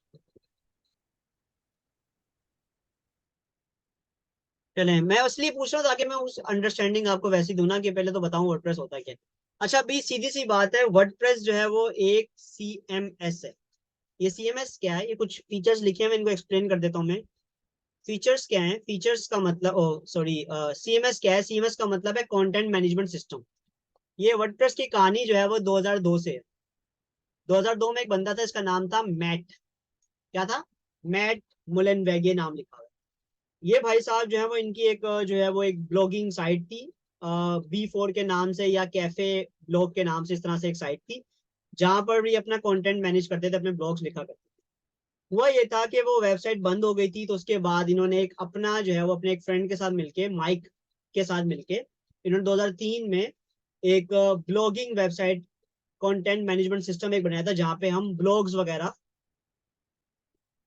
चले, मैं इसलिए पूछ रहा हूँ ताकि मैं उस अंडरस्टैंडिंग आपको वैसी दूं ना, कि पहले तो बताऊं वर्डप्रेस होता क्या है। अच्छा, अभी सीधी सी बात है, वर्डप्रेस जो है वो एक सीएमएस है। ये सीएमएस क्या है? ये कुछ फीचर्स लिखे हैं, मैं इनको एक्सप्लेन कर देता हूँ मैं। फीचर्स क्या है? फीचर्स का मतलब, ओ सॉरी, सीएमएस क्या है? सीएमएस का मतलब है कंटेंट मैनेजमेंट सिस्टम। ये वर्डप्रेस की कहानी जो है वो 2002 से है। 2002 में एक बंदा था, इसका नाम था मैट, क्या था? मैट मुलेनवेगे नाम लिखा हुआ है। ये भाई साहब जो है वो, इनकी एक जो है वो एक ब्लॉगिंग साइट थी, बी4 के नाम से या कैफे ब्लॉग के नाम से, इस तरह से एक साइट थी, जहां पर भी अपना कंटेंट मैनेज करते थे, अपने ब्लॉग्स लिखा करते थे। हुआ ये था कि वो वेबसाइट बंद हो गई थी, तो उसके बाद इन्होंने एक अपना जो है वो अपने एक फ्रेंड के साथ मिलके, माइक के साथ मिलके, इन्होंने 2003 में एक blogging website content management system एक बनाया था, जहाँ पे हम ब्लॉग्स वगैरह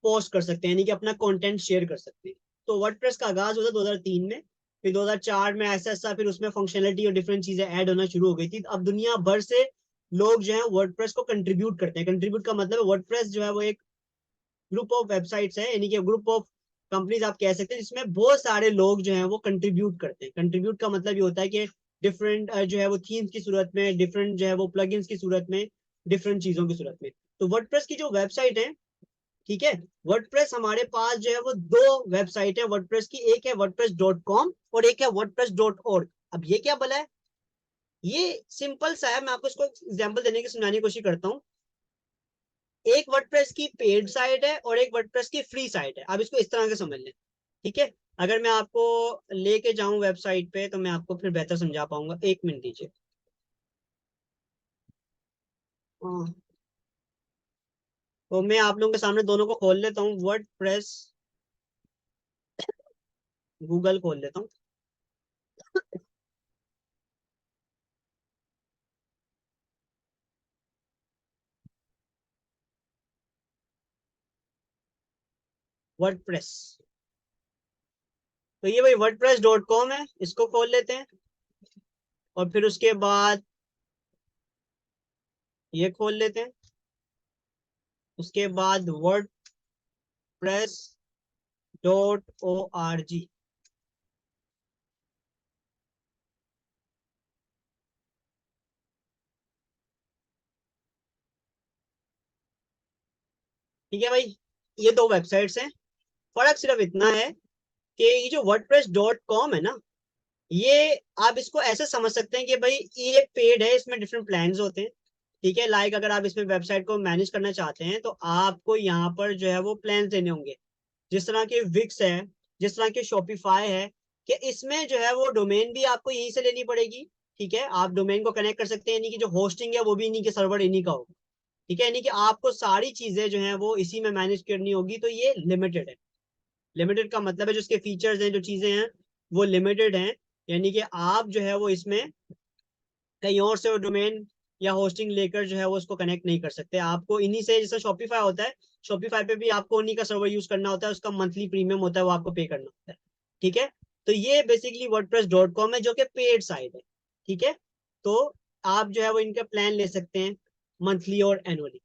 पोस्ट कर सकते हैं, यानी कि अपना कंटेंट शेयर कर सकते हैं। तो वर्डप्रेस का आगाज हुआ था 2003 में, फिर 2004 में ऐसा ऐसा फिर उसमें फंक्शनलिटी और डिफरेंट चीजें ऐड होना शुरू हो गई थी। अब दुनिया भर से लोग जो है वर्डप्रेस को कंट्रीब्यूट करते हैं। कंट्रीब्यूट का मतलब है, वर्डप्रेस जो है वो एक ग्रुप ऑफ वेबसाइट्स है, यानी कि ग्रुप ऑफ कंपनीज आप कह सकते हैं, जिसमें बहुत सारे लोग जो है वो कंट्रीब्यूट करते हैं। कंट्रीब्यूट का मतलब ये होता है कि डिफरेंट जो है वो थीम्स की सूरत में, डिफरेंट जो है वो प्लगइन्स की सूरत में, डिफरेंट चीजों की सूरत में। तो वर्डप्रेस की जो वेबसाइट है, ठीक है, वर्डप्रेस हमारे पास जो है वो दो वेबसाइट है वर्डप्रेस की, एक है wordpress.com और एक है wordpress.org। अब ये क्या भला है? ये सिंपल सा है, मैं आपको इसको एग्जांपल देने की समझाने की कोशिश करता हूँ। एक वर्डप्रेस की पेड साइट है और एक वर्डप्रेस की फ्री साइट है, आप इसको इस तरह से समझ लें। ठीक है, अगर मैं आपको लेके जाऊं वेबसाइट पे तो मैं आपको फिर बेहतर समझा पाऊंगा, एक मिनट दीजिए। हाँ, तो मैं आप लोगों के सामने दोनों को खोल लेता हूँ, वर्डप्रेस, गूगल खोल लेता हूँ। वर्डप्रेस। तो ये भाई wordpress.com है, इसको खोल लेते हैं और फिर उसके बाद ये खोल लेते हैं, उसके बाद wordpress.org। ठीक है भाई, ये दो वेबसाइट्स हैं। फर्क सिर्फ इतना है कि ये जो wordpress.com है ना, ये आप इसको ऐसे समझ सकते हैं कि भाई ये पेड है, इसमें डिफरेंट प्लान्स होते हैं। ठीक है, लाइक अगर आप इसमें वेबसाइट को मैनेज करना चाहते हैं तो आपको यहाँ पर जो है वो प्लान देने होंगे, जिस तरह के विक्स है, जिस तरह के शॉपिफाई है, कि इसमें जो है वो डोमेन भी आपको यहीं से लेनी पड़ेगी। ठीक है, आप डोमेन को कनेक्ट कर सकते हैं, यानी कि जो होस्टिंग है वो भी इन्हीं के सर्वर इन्हीं का होगा। ठीक है, यानी कि आपको सारी चीजें जो है वो इसी में मैनेज करनी होगी। तो ये लिमिटेड है। लिमिटेड का मतलब है जो इसके फीचर्स हैं, जो चीजें हैं वो लिमिटेड हैं, यानी कि आप जो है वो इसमें कहीं और से डोमेन या होस्टिंग लेकर जो है वो उसको कनेक्ट नहीं कर सकते। आपको इन्हीं से, जैसे शॉपिफाई होता है, शॉपिफाई पे भी आपको उन्हीं का सर्वर यूज करना होता है, उसका मंथली प्रीमियम होता है, वो आपको पे करना होता है। ठीक है, तो ये बेसिकली wordpress.com है जो कि पेड साइट है। ठीक है, तो आप जो है वो इनका प्लान ले सकते हैं मंथली और एनुअली।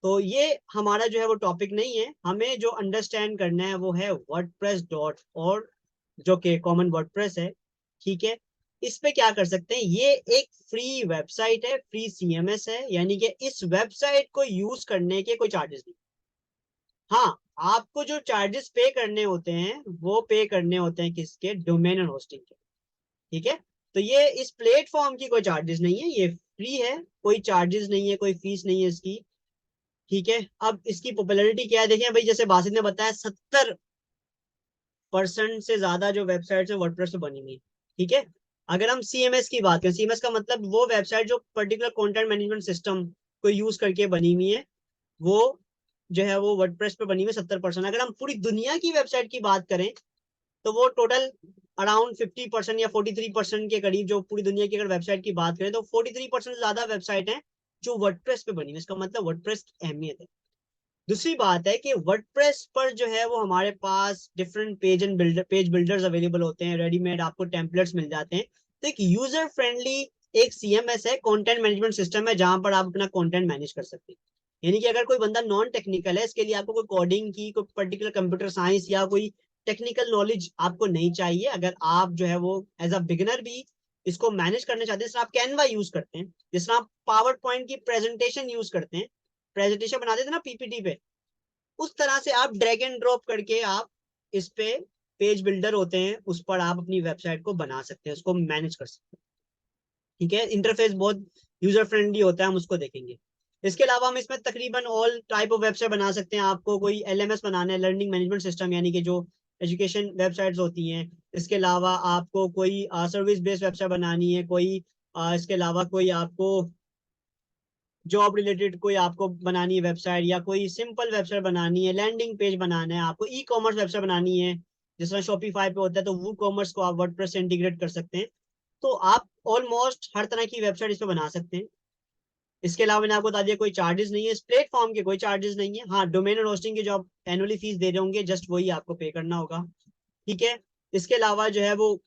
तो ये हमारा जो है वो टॉपिक नहीं है, हमें जो अंडरस्टैंड करना है वो है wordpress.org, जो कि कॉमन वर्डप्रेस है। ठीक है, इस पे क्या कर सकते हैं, ये एक फ्री वेबसाइट है, फ्री CMS है, यानी कि इस वेबसाइट को यूज करने के कोई चार्जेस नहीं। हाँ, आपको जो चार्जेस पे करने होते हैं वो पे करने होते हैं किसके, डोमेन और होस्टिंग के। ठीक है, तो ये इस प्लेटफॉर्म की कोई चार्जेस नहीं है, ये फ्री है, कोई चार्जेस नहीं है, कोई फीस नहीं है इसकी। ठीक है, अब इसकी पॉपुलैरिटी क्या है देखें भाई, जैसे बासित ने बताया 70% से ज्यादा जो वेबसाइट्स है वर्डप्रेस पे बनी हुई है। ठीक है, अगर हम CMS की बात करें, CMS का मतलब वो वेबसाइट जो पर्टिकुलर कंटेंट मैनेजमेंट सिस्टम को यूज करके बनी हुई है, वो जो है वो वर्डप्रेस पे बनी हुई है 70%। अगर हम पूरी दुनिया की वेबसाइट की बात करें तो वो टोटल अराउंड 50% या 43% के करीब, जो पूरी दुनिया की अगर वेबसाइट की बात करें तो 43% से ज्यादा वेबसाइट है जो वर्डप्रेस पे बनी है। इसका मतलब वर्डप्रेस की अहमियत है। दूसरी बात है कि वर्डप्रेस पर जो है वो हमारे पास डिफरेंट पेज बिल्डर्स अवेलेबल होते हैं, रेडीमेड आपको टेम्पलेट्स मिल जाते हैं। तो एक यूजर फ्रेंडली एक CMS है, कंटेंट मैनेजमेंट सिस्टम है, जहां पर आप अपना कंटेंट मैनेज कर सकते हैं। यानी कि अगर कोई बंदा नॉन टेक्निकल है, इसके लिए आपको कोई कोडिंग की, कोई पर्टिकुलर कंप्यूटर साइंस या कोई टेक्निकल नॉलेज आपको नहीं चाहिए। अगर आप जो है वो एज अ बिगिनर भी इसको मैनेज करना चाहते हैं, जिस तरह आप कैनवा यूज करते हैं, जिस तरह आप पावर पॉइंट की प्रेजेंटेशन यूज करते हैं, प्रेजेंटेशन बनाते थे ना PPT पे, उस तरह से आप ड्रैग एंड ड्रॉप करके आप इस पे, पेज बिल्डर होते हैं उस पर आप अपनी वेबसाइट को बना सकते हैं, उसको मैनेज कर सकते हैं। ठीक है, इंटरफेस बहुत यूजर फ्रेंडली होता है, हम उसको देखेंगे। इसके अलावा हम इसमें तकरीबन ऑल टाइप ऑफ वेबसाइट बना सकते हैं। आपको कोई LMS बनाना है, लर्निंग मैनेजमेंट सिस्टम, यानी कि जो एजुकेशन वेबसाइट्स होती हैं। इसके अलावा आपको कोई सर्विस बेस्ड वेबसाइट बनानी है, कोई इसके अलावा कोई आपको जॉब रिलेटेड कोई आपको बनानी है वेबसाइट, या कोई सिंपल वेबसाइट बनानी है, लैंडिंग पेज बनाना है, आपको E-कॉमर्स वेबसाइट बनानी है, जिस तरह शॉपिफाई पे होता है, तो वो कॉमर्स को आप वर्डप्रेस से इंटीग्रेट कर सकते हैं। तो आप ऑलमोस्ट हर तरह की वेबसाइट इसमें बना सकते हैं। इसके अलावा मैंने आपको बता दिया कोई चार्जेस नहीं है, इस प्लेटफॉर्म के कोई चार्जेस नहीं है। हाँ, डोमेन और होस्टिंग की जो आप एनुअली फीस दे रहे होंगे, जस्ट वही आपको पे करना होगा। ठीक है, इसके अलावा जो है वो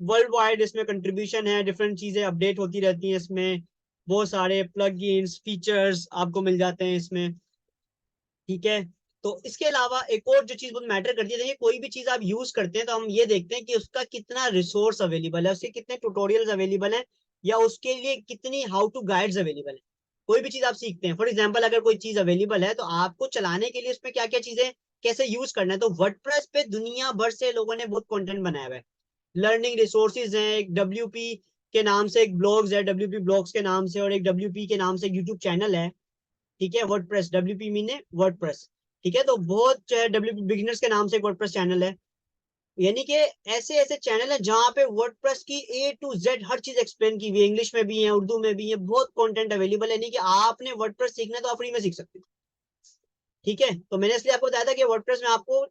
वर्ल्ड वाइड इसमें कंट्रीब्यूशन है, डिफरेंट चीजें अपडेट होती रहती हैं इसमें, बहुत सारे प्लगइन्स फीचर्स आपको मिल जाते हैं इसमें। ठीक है, तो इसके अलावा एक और जो चीज बहुत मैटर करती है, देखिए कोई भी चीज आप यूज करते हैं तो हम ये देखते हैं कि उसका कितना रिसोर्स अवेलेबल है, उसके कितने ट्यूटोरियल्स अवेलेबल है, या उसके लिए कितनी हाउ टू गाइड्स अवेलेबल है। कोई भी चीज आप सीखते हैं, फॉर एग्जाम्पल अगर कोई चीज अवेलेबल है तो आपको चलाने के लिए उसमें क्या क्या चीजें कैसे यूज करना है, तो वर्डप्रेस पे दुनिया भर से लोगों ने बहुत कंटेंट बनाया हुआ है। लर्निंग रिसोर्सेज हैं, एक WP के नाम से एक ब्लॉग्स है, WP ब्लॉग्स के नाम से, और एक WP के नाम से एक यूट्यूब चैनल है। ठीक है, वर्डप्रेस, WP मीने वर्डप्रेस। ठीक है, तो बहुत जो है WP बिगिनर्स के नाम से एक वर्डप्रेस चैनल है। यानी कि ऐसे ऐसे चैनल है जहां पे वर्डप्रेस की A to Z हर चीज एक्सप्लेन की हुई है, इंग्लिश में भी है, उर्दू में भी है, बहुत कंटेंट अवेलेबल है। यानी कि आपने वर्डप्रेस सीखना है तो आप फ्री में सीख सकते हैं। ठीक है, तो मैंने इसलिए आपको बताया था कि वर्डप्रेस में आपको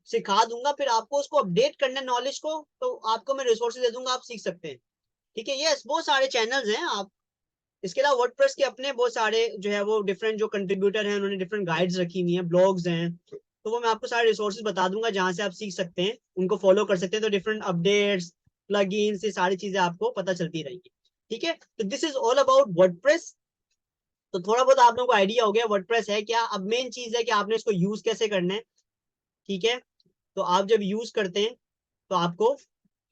सिखा दूंगा, फिर आपको उसको अपडेट करना नॉलेज को, तो आपको मैं रिसोर्सेज दे दूंगा, आप सीख सकते हैं। ठीक है, यस, बहुत सारे चैनल्स हैं आप। इसके अलावा वर्डप्रेस के अपने बहुत सारे जो है वो डिफरेंट जो कंट्रीब्यूटर हैं, उन्होंने डिफरेंट गाइड्स रखी हुई हैं, ब्लॉग्स हैं। तो वो मैं आपको सारे रिसोर्सेज बता दूंगा जहां से आप सीख सकते हैं, उनको फॉलो कर सकते हैं। तो डिफरेंट अपडेट्स, प्लगइन्स, ये सारी चीजें आपको पता चलती रहेंगी। ठीक है, तो this is all about WordPress. तो थोड़ा बहुत आप लोगों को आइडिया हो गया वर्डप्रेस है क्या। अब मेन चीज है कि आपने इसको यूज कैसे करना है। ठीक है, तो आप जब यूज करते हैं तो आपको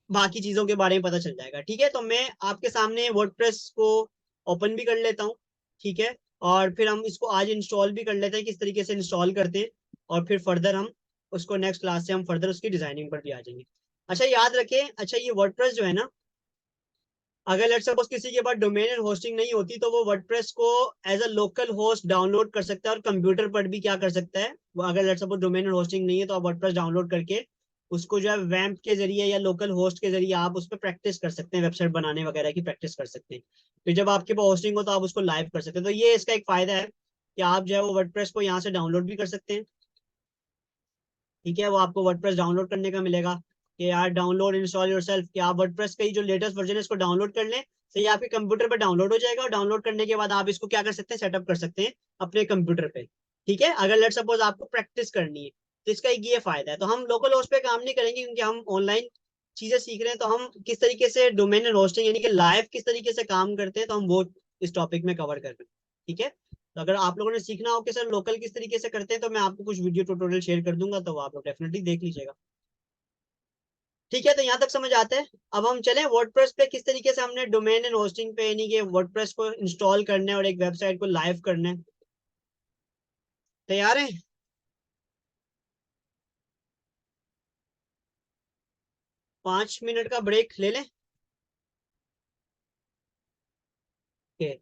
बाकी चीजों के बारे में पता चल जाएगा। ठीक है, तो मैं आपके सामने वर्डप्रेस को ओपन भी कर लेता हूँ। ठीक है, और फिर हम इसको आज इंस्टॉल भी कर लेते हैं, किस तरीके से इंस्टॉल करते हैं, और फिर फर्दर हम उसको नेक्स्ट क्लास से हम फर्दर उसकी डिजाइनिंग पर भी आ जाएंगे। अच्छा याद रखें, अच्छा ये वर्डप्रेस जो है ना, अगर लेट्स सपोज किसी के पास डोमेन एंड होस्टिंग नहीं होती तो वो वर्डप्रेस को as a local host download कर सकता है और कंप्यूटर पर भी क्या कर सकता है, वो अगर let's suppose domain and hosting नहीं है तो आप वर्डप्रेस डाउनलोड करके उसको जो है वैम्प के जरिए या लोकल होस्ट के जरिए आप उस पर प्रैक्टिस कर सकते हैं, वेबसाइट बनाने वगैरह की प्रैक्टिस कर सकते हैं। फिर जब आपके पास होस्टिंग हो तो आप उसको लाइव कर सकते हैं। तो ये इसका एक फायदा है कि आप जो है वो वर्डप्रेस को यहाँ से डाउनलोड भी कर सकते हैं। ठीक है, वो आपको वर्डप्रेस डाउनलोड करने का मिलेगा कि यार डाउनलोड इंस्टॉल योरसेल्फ, कि आप वर्डप्रेस का ही जो लेटेस्ट वर्जन है इसको डाउनलोड कर लें, तो ये आपके कंप्यूटर पर डाउनलोड हो जाएगा। और डाउनलोड करने के बाद आप इसको क्या कर सकते हैं, सेटअप कर सकते हैं अपने कंप्यूटर पे। ठीक है, अगर लेट सपोज आपको प्रैक्टिस करनी है तो इसका एक ये फायदा है। तो हम लोकल होस्ट पे काम नहीं करेंगे क्योंकि हम ऑनलाइन चीजें सीख रहे हैं, तो हम किस तरीके से डोमेन एंड होस्टिंग यानी कि लाइव किस तरीके से काम करते हैं तो हम वो इस टॉपिक में कवर कर रहे हैं। ठीक है, तो अगर आप लोगों ने सीखना हो कि सर लोकल किस तरीके से करते हैं तो मैं आपको कुछ वीडियो ट्यूटोरियल शेयर कर दूंगा, तो आप लोग डेफिनेटली देख लीजिएगा। ठीक है, तो यहाँ तक समझ आता है। अब हम चलें वर्डप्रेस पे, किस तरीके से हमने डोमेन एंड होस्टिंग पे यानी कि वर्डप्रेस को इंस्टॉल करना है और एक वेबसाइट को लाइव करना है। तैयार हैं? 5 मिनट का ब्रेक ले लें। ओके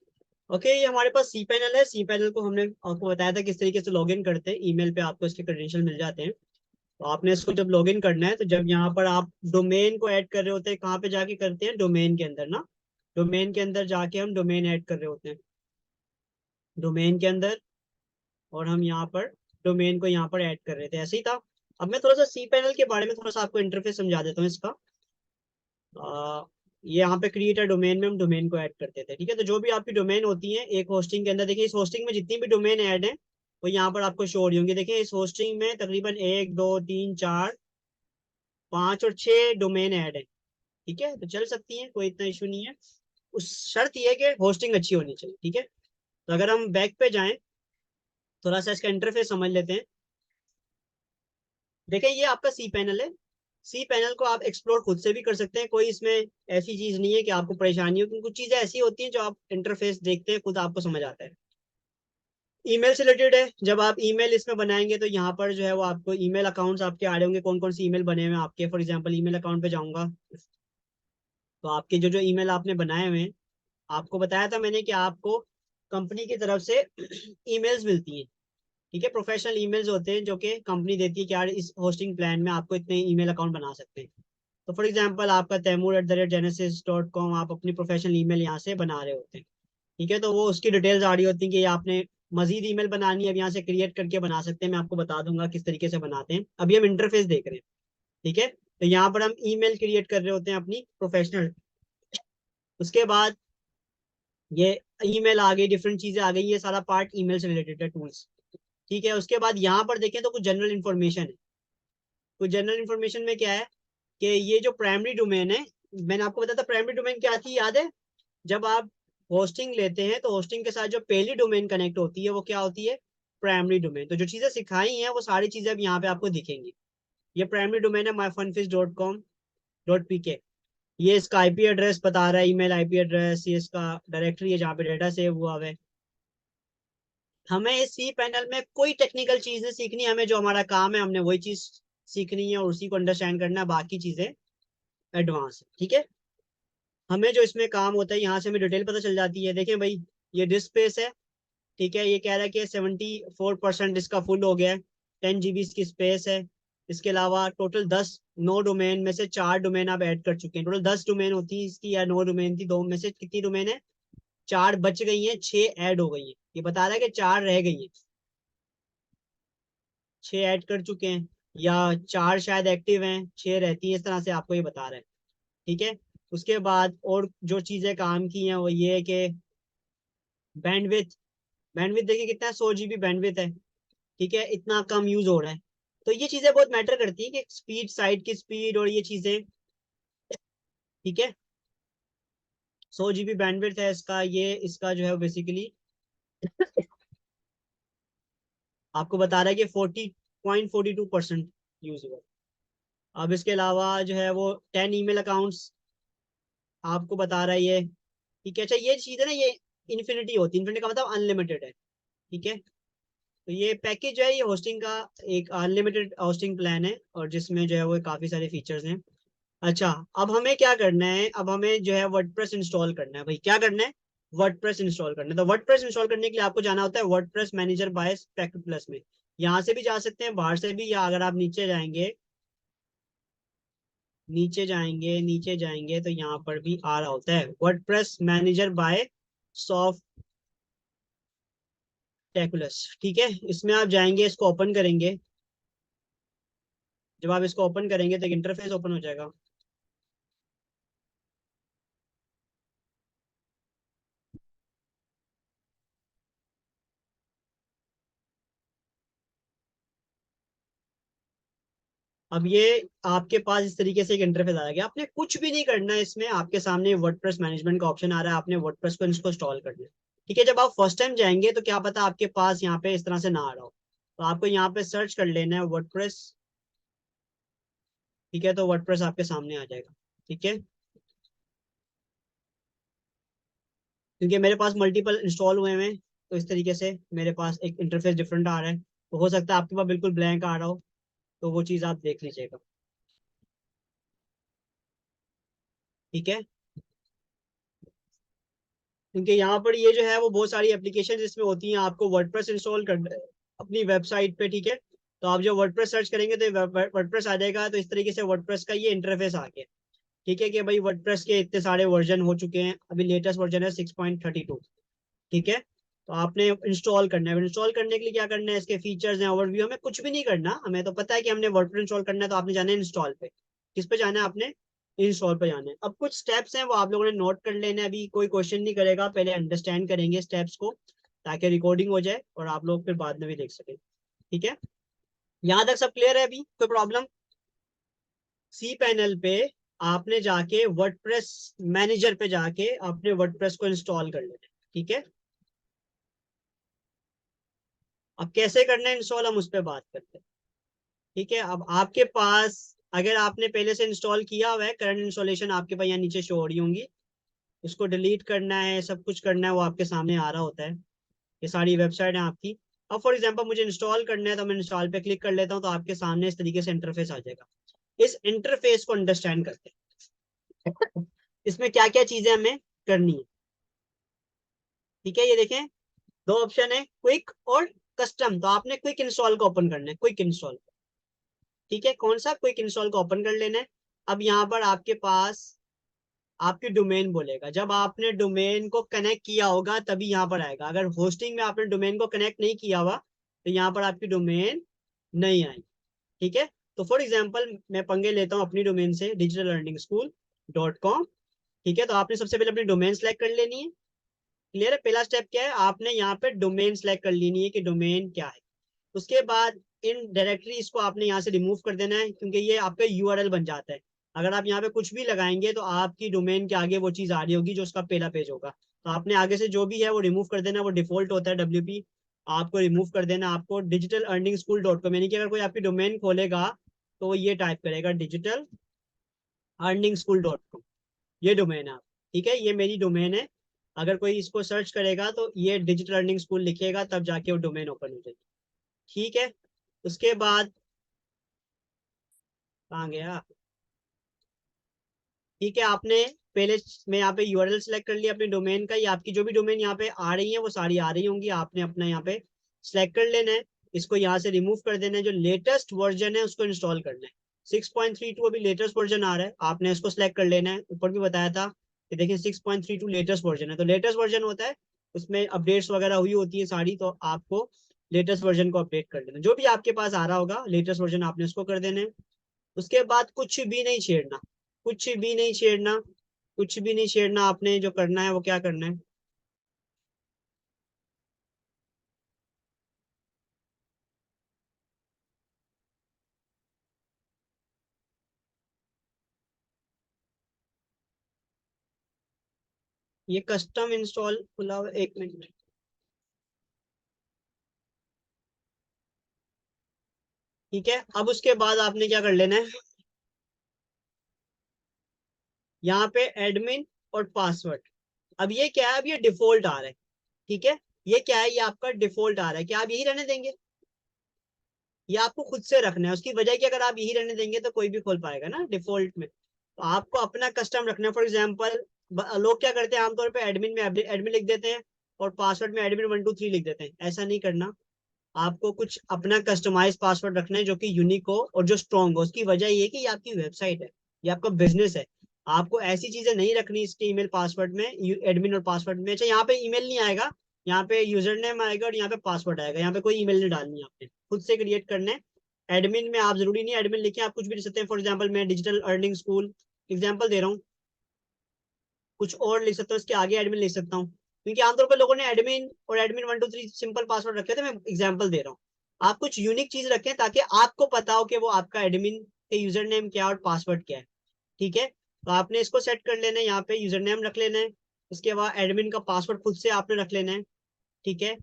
ओके, ये हमारे पास सी पैनल है। सी पैनल को हमने आपको बताया था किस तरीके से लॉगिन करते हैं। ईमेल पे आपको इसके क्रेडेंशियल मिल जाते हैं। तो आपने इसको जब लॉगिन करना है तो जब यहाँ पर आप डोमेन को ऐड कर रहे होते हैं, कहाँ पे जाके करते हैं, डोमेन के अंदर ना, डोमेन के अंदर जाके हम डोमेन ऐड कर रहे होते हैं, डोमेन के अंदर, और हम यहाँ पर डोमेन को यहाँ पर ऐड कर रहे थे, ऐसे ही था। अब मैं थोड़ा सा सी पैनल के बारे में थोड़ा सा आपको इंटरफेस समझा देता हूँ इसका। ये यहाँ पे क्रिएट अ डोमेन में हम डोमेन को ऐड करते थे। ठीक है, तो जो भी आपकी डोमेन होती है एक होस्टिंग के अंदर, देखिए इस होस्टिंग में जितनी भी डोमेन ऐड है वो यहाँ पर आपको शो हो रही होंगी। देखिए इस होस्टिंग में तकरीबन 1 2 3 4 5 और 6 डोमेन ऐड है। ठीक है, तो चल सकती है, कोई इतना इशू नहीं है। उस शर्त ये है कि होस्टिंग अच्छी होनी चाहिए। ठीक है, तो अगर हम बैक पे जाएं, थोड़ा सा इसका इंटरफेस समझ लेते हैं। देखें ये आपका सी पैनल है। सी पैनल को आप एक्सप्लोर खुद से भी कर सकते हैं, कोई इसमें ऐसी चीज नहीं है कि आपको परेशानी हो, क्योंकि कुछ चीजें ऐसी होती हैं जो आप इंटरफेस देखते हैं खुद आपको समझ आता है। ईमेल से रिलेटेड है, जब आप ईमेल इसमें बनाएंगे तो यहाँ पर जो है वो आपको ईमेल अकाउंट्स आपके आ रहे होंगे, कौन कौन सी ईमेल बने हुए हैं आपके। फॉर एग्जांपल ईमेल अकाउंट पे जाऊंगा तो आपके जो जो ईमेल आपने बनाए हुए हैं, आपको बताया था मैंने कि आपको कंपनी की तरफ से ईमेल्स मिलती हैं। ठीक है, प्रोफेशनल ईमेल्स होते हैं जो कि कंपनी देती है कि यार इस होस्टिंग प्लान में आपको इतने ईमेल अकाउंट बना सकते हैं। तो फॉर एग्जांपल आपका taimur@genesis.com, आप अपनी प्रोफेशनल ईमेल यहाँ से बना रहे होते हैं। ठीक है, तो वो उसकी डिटेल्स आ रही होती हैं कि आपने मजीद ईमेल बनानी है, अब यहाँ से क्रिएट करके बना सकते हैं। मैं आपको बता दूंगा किस तरीके से बनाते हैं, अभी हम इंटरफेस देख रहे हैं। ठीक है, तो यहाँ पर हम ईमेल क्रिएट कर रहे होते हैं अपनी प्रोफेशनल। उसके बाद ये ईमेल आ गई, डिफरेंट चीजें आ गई, ये सारा पार्ट ईमेल से रिलेटेड है, टूल्स। ठीक है, उसके बाद यहाँ पर देखें तो कुछ जनरल इन्फॉर्मेशन है। कुछ जनरल इन्फॉर्मेशन में क्या है कि ये जो प्राइमरी डोमेन है, मैंने आपको बताया था प्राइमरी डोमेन क्या थी, याद है? जब आप होस्टिंग लेते हैं तो होस्टिंग के साथ जो पहली डोमेन कनेक्ट होती है वो क्या होती है, प्राइमरी डोमेन। तो जो चीजें सिखाई हैं वो सारी चीजें अब यहाँ पे आपको दिखेंगी। ये प्राइमरी डोमेन है myfunfish.com.pk। ये इसका आईपी एड्रेस बता रहा है, ईमेल आईपी एड्रेस, ये इसका डायरेक्टरी है जहाँ पे डाटा सेव हुआ है। हमें इस सी पैनल में कोई टेक्निकल चीज नहीं सीखनी, हमें जो हमारा काम है हमने वही चीज सीखनी है और उसी को अंडरस्टैंड करना है, बाकी चीजें एडवांस है। ठीक है, हमें जो इसमें काम होता है यहाँ से हमें डिटेल पता चल जाती है। देखें भाई ये डिस्क स्पेस है। ठीक है, ये कह रहा है कि 74% इसका फुल हो गया है, 10 GB इसकी स्पेस है। इसके अलावा टोटल 9 डोमेन में से 4 डोमेन आप ऐड कर चुके हैं। टोटल 10 डोमेन होती है इसकी, या 9 डोमेन थी, 2 में से कितनी डोमेन है, 4 बच गई हैं, 6 ऐड हो गई हैं। ये बता रहा है कि 4 रह गई हैं, 6 ऐड कर चुके हैं, या 4 शायद एक्टिव हैं, 6 रहती हैं, इस तरह से आपको ये बता रहा है। ठीक है, उसके बाद और जो चीजें काम की हैं वो ये है कि बैंडविथ। बैंडविथ देखिए कितना है, 100 GB बैंडविथ है। ठीक है, इतना कम यूज हो रहा है। तो ये चीजें बहुत मैटर करती है कि स्पीड, साइट की स्पीड और ये चीजें, ठीक है। 100 GB बैंडविड्थ है इसका, ये इसका जो है बेसिकली आपको बता रहा है कि 40.42% यूजेबल। अब इसके अलावा जो है वो 10 ईमेल अकाउंट्स आपको बता रहा है ये, ठीक है। अच्छा ये चीज है ना, ये इन्फिनिटी होती है, इन्फिनिटी का मतलब अनलिमिटेड है, ठीक है। तो ये पैकेज जो है ये होस्टिंग का एक अनलिमिटेड होस्टिंग प्लान है, और जिसमें जो है वो काफी सारे फीचर्स हैं। अच्छा, अब हमें क्या करना है, अब हमें जो है वर्डप्रेस इंस्टॉल करना है। भाई क्या करना है, वर्डप्रेस इंस्टॉल करना है। तो वर्डप्रेस इंस्टॉल करने के लिए आपको जाना होता है WordPress manager by packet plus में। यहाँ से भी जा सकते हैं, बाहर से भी, या अगर आप नीचे जाएंगे, नीचे जाएंगे तो यहाँ पर भी आ रहा होता है वर्डप्रेस मैनेजर बाय सॉफ्टेकुलस, ठीक है। इसमें आप जाएंगे, इसको ओपन करेंगे। जब आप इसको ओपन करेंगे तो एक इंटरफेस ओपन हो जाएगा। अब ये आपके पास इस तरीके से एक इंटरफेस आ गया। आपने कुछ भी नहीं करना है इसमें, आपके सामने वर्डप्रेस मैनेजमेंट का ऑप्शन आ रहा है, आपने वर्डप्रेस को इसको इंस्टॉल करना है, ठीक है। जब आप फर्स्ट टाइम जाएंगे तो क्या पता आपके पास यहाँ पे इस तरह से ना आ रहा हो, तो आपको यहाँ पे सर्च कर लेना है वर्डप्रेस, ठीक है। तो वर्डप्रेस आपके सामने आ जाएगा, ठीक है। क्योंकि मेरे पास मल्टीपल इंस्टॉल हुए हैं, तो इस तरीके से मेरे पास एक इंटरफेस डिफरेंट आ रहा है। तो हो सकता है आपके पास बिल्कुल ब्लैंक आ रहा हो, तो वो चीज़ आप देख लीजिएगा, ठीक है। क्योंकि यहाँ पर ये जो है वो बहुत सारी एप्लीकेशन इसमें होती हैं, आपको वर्डप्रेस इंस्टॉल करना है अपनी वेबसाइट पे, ठीक है। तो आप जो वर्डप्रेस सर्च करेंगे तो वर्डप्रेस आ जाएगा। तो इस तरीके से वर्डप्रेस का ये इंटरफेस आ गया, ठीक है। कि भाई वर्डप्रेस के इतने सारे वर्जन हो चुके हैं, अभी लेटेस्ट वर्जन है 6.32, ठीक है। तो आपने इंस्टॉल करना है। इंस्टॉल करने के लिए क्या करना है, इसके फीचर्स हैं, ओवरव्यू, हमें कुछ भी नहीं करना। हमें तो पता है कि हमने वर्डप्रेस इंस्टॉल करना है, तो आपने जाना है इंस्टॉल पे। किस पे जाना है आपने, इंस्टॉल पे जाना है। अब कुछ स्टेप्स हैं वो आप लोगों ने नोट कर लेना है, अभी कोई क्वेश्चन नहीं करेगा, पहले अंडरस्टैंड करेंगे स्टेप्स को, ताकि रिकॉर्डिंग हो जाए और आप लोग फिर बाद में भी देख सकें, ठीक है। यहाँ तक सब क्लियर है, अभी कोई प्रॉब्लम। सी पैनल पे आपने जाके वर्डप्रेस मैनेजर पे जाके आपने वर्डप्रेस को इंस्टॉल कर लेना है, ठीक है। अब कैसे करना है इंस्टॉल, हम उस पर बात करते हैं, ठीक है। अब आपके पास अगर आपने पहले से इंस्टॉल किया हुआ है, करंट इंस्टॉलेशन आपके पास यहाँ नीचे शो हो रही होंगी, उसको डिलीट करना है, सब कुछ करना है, वो आपके सामने आ रहा होता है। ये सारी वेबसाइट है आपकी। अब फॉर एग्जांपल मुझे इंस्टॉल करना है, तो मैं इंस्टॉल पे क्लिक कर लेता हूँ, तो आपके सामने इस तरीके से इंटरफेस आ जाएगा। इस इंटरफेस को अंडरस्टैंड करते हैं, इसमें क्या क्या चीजें हमें करनी है, ठीक है। ये देखें, दो ऑप्शन है, क्विक और कस्टम। तो आपने क्विक इंस्टॉल को ओपन करना है, क्विक इंस्टॉल, ठीक है। कौन सा, क्विक इंस्टॉल को ओपन कर लेना है। अब यहाँ पर आपके पास आपकी डोमेन बोलेगा, जब आपने डोमेन को कनेक्ट किया होगा तभी यहाँ पर आएगा। अगर होस्टिंग में आपने डोमेन को कनेक्ट नहीं किया हुआ तो यहाँ पर आपकी डोमेन नहीं आएगी, ठीक है। तो फॉर एग्जाम्पल मैं पंगे लेता हूँ अपनी डोमेन से, digitallearningschool.com, ठीक है। तो आपने सबसे पहले अपनी डोमेन सेलेक्ट कर लेनी है, क्लियर है। पहला स्टेप क्या है, आपने यहाँ पे डोमेन सेलेक्ट कर लेनी है कि डोमेन क्या है। उसके बाद इन डायरेक्टरी को आपने यहाँ से रिमूव कर देना है, क्योंकि ये आपका यूआरएल बन जाता है। अगर आप यहाँ पे कुछ भी लगाएंगे तो आपकी डोमेन के आगे वो चीज आ रही होगी जो उसका पहला पेज होगा। तो आपने आगे से जो भी है वो रिमूव कर देना, वो डिफॉल्ट होता है WP, आपको रिमूव कर देना। आपको digital-earning-school.com, यानी कि अगर कोई आपकी डोमेन खोलेगा तो वो ये टाइप करेगा digital-earning-school.com, ये डोमेन है आप, ठीक है। ये मेरी डोमेन है। अगर कोई इसको सर्च करेगा तो ये डिजिटल अर्निंग स्कूल लिखेगा, तब जाके वो डोमेन ओपन हो जाएगी, ठीक है। उसके बाद कहाँ गया, ठीक है। आपने पहले मैं यहाँ पे यूआरएल सेलेक्ट कर लिया अपनी डोमेन का, ये आपकी जो भी डोमेन यहाँ पे आ रही है वो सारी आ रही होंगी, आपने अपना यहाँ पे सेलेक्ट कर लेना है। इसको यहाँ से रिमूव कर देना है, जो लेटेस्ट वर्जन है उसको इंस्टॉल करना है। 6.32 अभी लेटेस्ट वर्जन आ रहा है, आपने इसको सेलेक्ट कर लेना है। ऊपर भी बताया था कि देखिए 6.32 लेटेस्ट वर्जन है, तो लेटेस्ट वर्जन होता है उसमें अपडेट्स वगैरह हुई होती है सारी, तो आपको लेटेस्ट वर्जन को अपडेट कर लेना, जो भी आपके पास आ रहा होगा लेटेस्ट वर्जन आपने उसको कर देना है। उसके बाद कुछ भी नहीं छेड़ना, कुछ भी नहीं छेड़ना, कुछ भी नहीं छेड़ना। आपने जो करना है वो क्या करना है, ये कस्टम इंस्टॉल खुला हुआ, 1 मिनट। ठीक है, अब उसके बाद आपने क्या कर लेना है, यहाँ पे एडमिन और पासवर्ड। अब ये क्या है, अब ये डिफॉल्ट आ रहा है। ठीक है, ये क्या है, ये आपका डिफॉल्ट आ रहा है। क्या आप यही रहने देंगे? ये आपको खुद से रखना है। उसकी वजह कि अगर आप यही रहने देंगे तो कोई भी खोल पाएगा ना डिफॉल्ट में। तो आपको अपना कस्टम रखना है। फॉर एग्जाम्पल लोग क्या करते हैं आमतौर पे, एडमिन में एडमिन लिख देते हैं और पासवर्ड में एडमिन 123 लिख देते हैं। ऐसा नहीं करना। आपको कुछ अपना कस्टमाइज पासवर्ड रखना है जो कि यूनिक हो और जो स्ट्रॉन्ग हो। उसकी वजह ये है कि ये आपकी वेबसाइट है, ये आपका बिजनेस है। आपको ऐसी चीजें नहीं रखनी इसके ईमेल पासवर्ड में, एडमिन और पासवर्ड में। अच्छा, यहाँ पे ईमेल नहीं आएगा, यहाँ पे यूजर नेम आएगा और यहाँ पे पासवर्ड आएगा। यहाँ पे कोई ईमेल नहीं डालनी है, आपने खुद से क्रिएट करना है। एडमिन में आप जरूरी नहीं एडमिन लिखे, आप कुछ भी लिख सकते हैं। फॉर एग्जाम्पल मैं डिजिटल अर्निंग स्कूल एग्जाम्पल दे रहा हूँ, कुछ और लिख सकता हूँ, इसके आगे एडमिन लिख सकता हूँ, क्योंकि आमतौर पर लोगों ने एडमिन और एडमिन 123 सिंपल पासवर्ड रखे थे। मैं एग्जाम्पल दे रहा हूँ। आप कुछ यूनिक चीज रखें ताकि आपको पता हो कि वो आपका एडमिन के यूजर नेम क्या और पासवर्ड क्या है। ठीक है, तो आपने इसको सेट कर लेना है। यहाँ पे यूजर नेम रख लेना है, उसके बाद एडमिन का पासवर्ड खुद से आपने रख लेना है। ठीक है,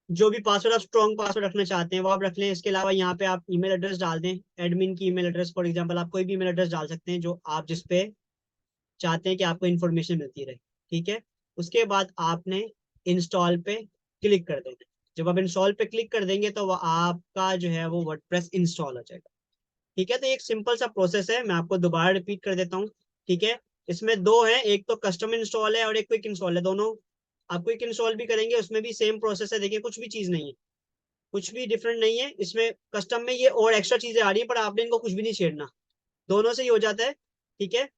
जो भी पासवर्ड आप स्ट्रॉन्ग पासवर्ड रखना चाहते हैं वो आप रख लें। इसके अलावा यहाँ पे आप ईमेल एड्रेस डाल दें, एडमिन की ईमेल एड्रेस। फॉर एग्जांपल आप कोई भी ईमेल एड्रेस डाल सकते हैं जो आप जिस पे चाहते हैं कि आपको इन्फॉर्मेशन मिलती रहे। ठीक है, उसके बाद आपने इंस्टॉल पे क्लिक कर देना है। जब आप इंस्टॉल पे क्लिक कर देंगे तो वो आपका जो है वो वर्डप्रेस इंस्टॉल हो जाएगा। ठीक है, तो एक सिंपल सा प्रोसेस है, मैं आपको दोबारा रिपीट कर देता हूँ। ठीक है, इसमें दो है, एक तो कस्टम इंस्टॉल है और एक क्विक इंस्टॉल है। दोनों आप क्विक इंस्टॉल भी करेंगे उसमें भी सेम प्रोसेस है। देखिए कुछ भी चीज नहीं है, कुछ भी डिफरेंट नहीं है इसमें। कस्टम में ये और एक्स्ट्रा चीजें आ रही है पर आपने इनको कुछ भी नहीं छेड़ना, दोनों से ही हो जाता है। ठीक है,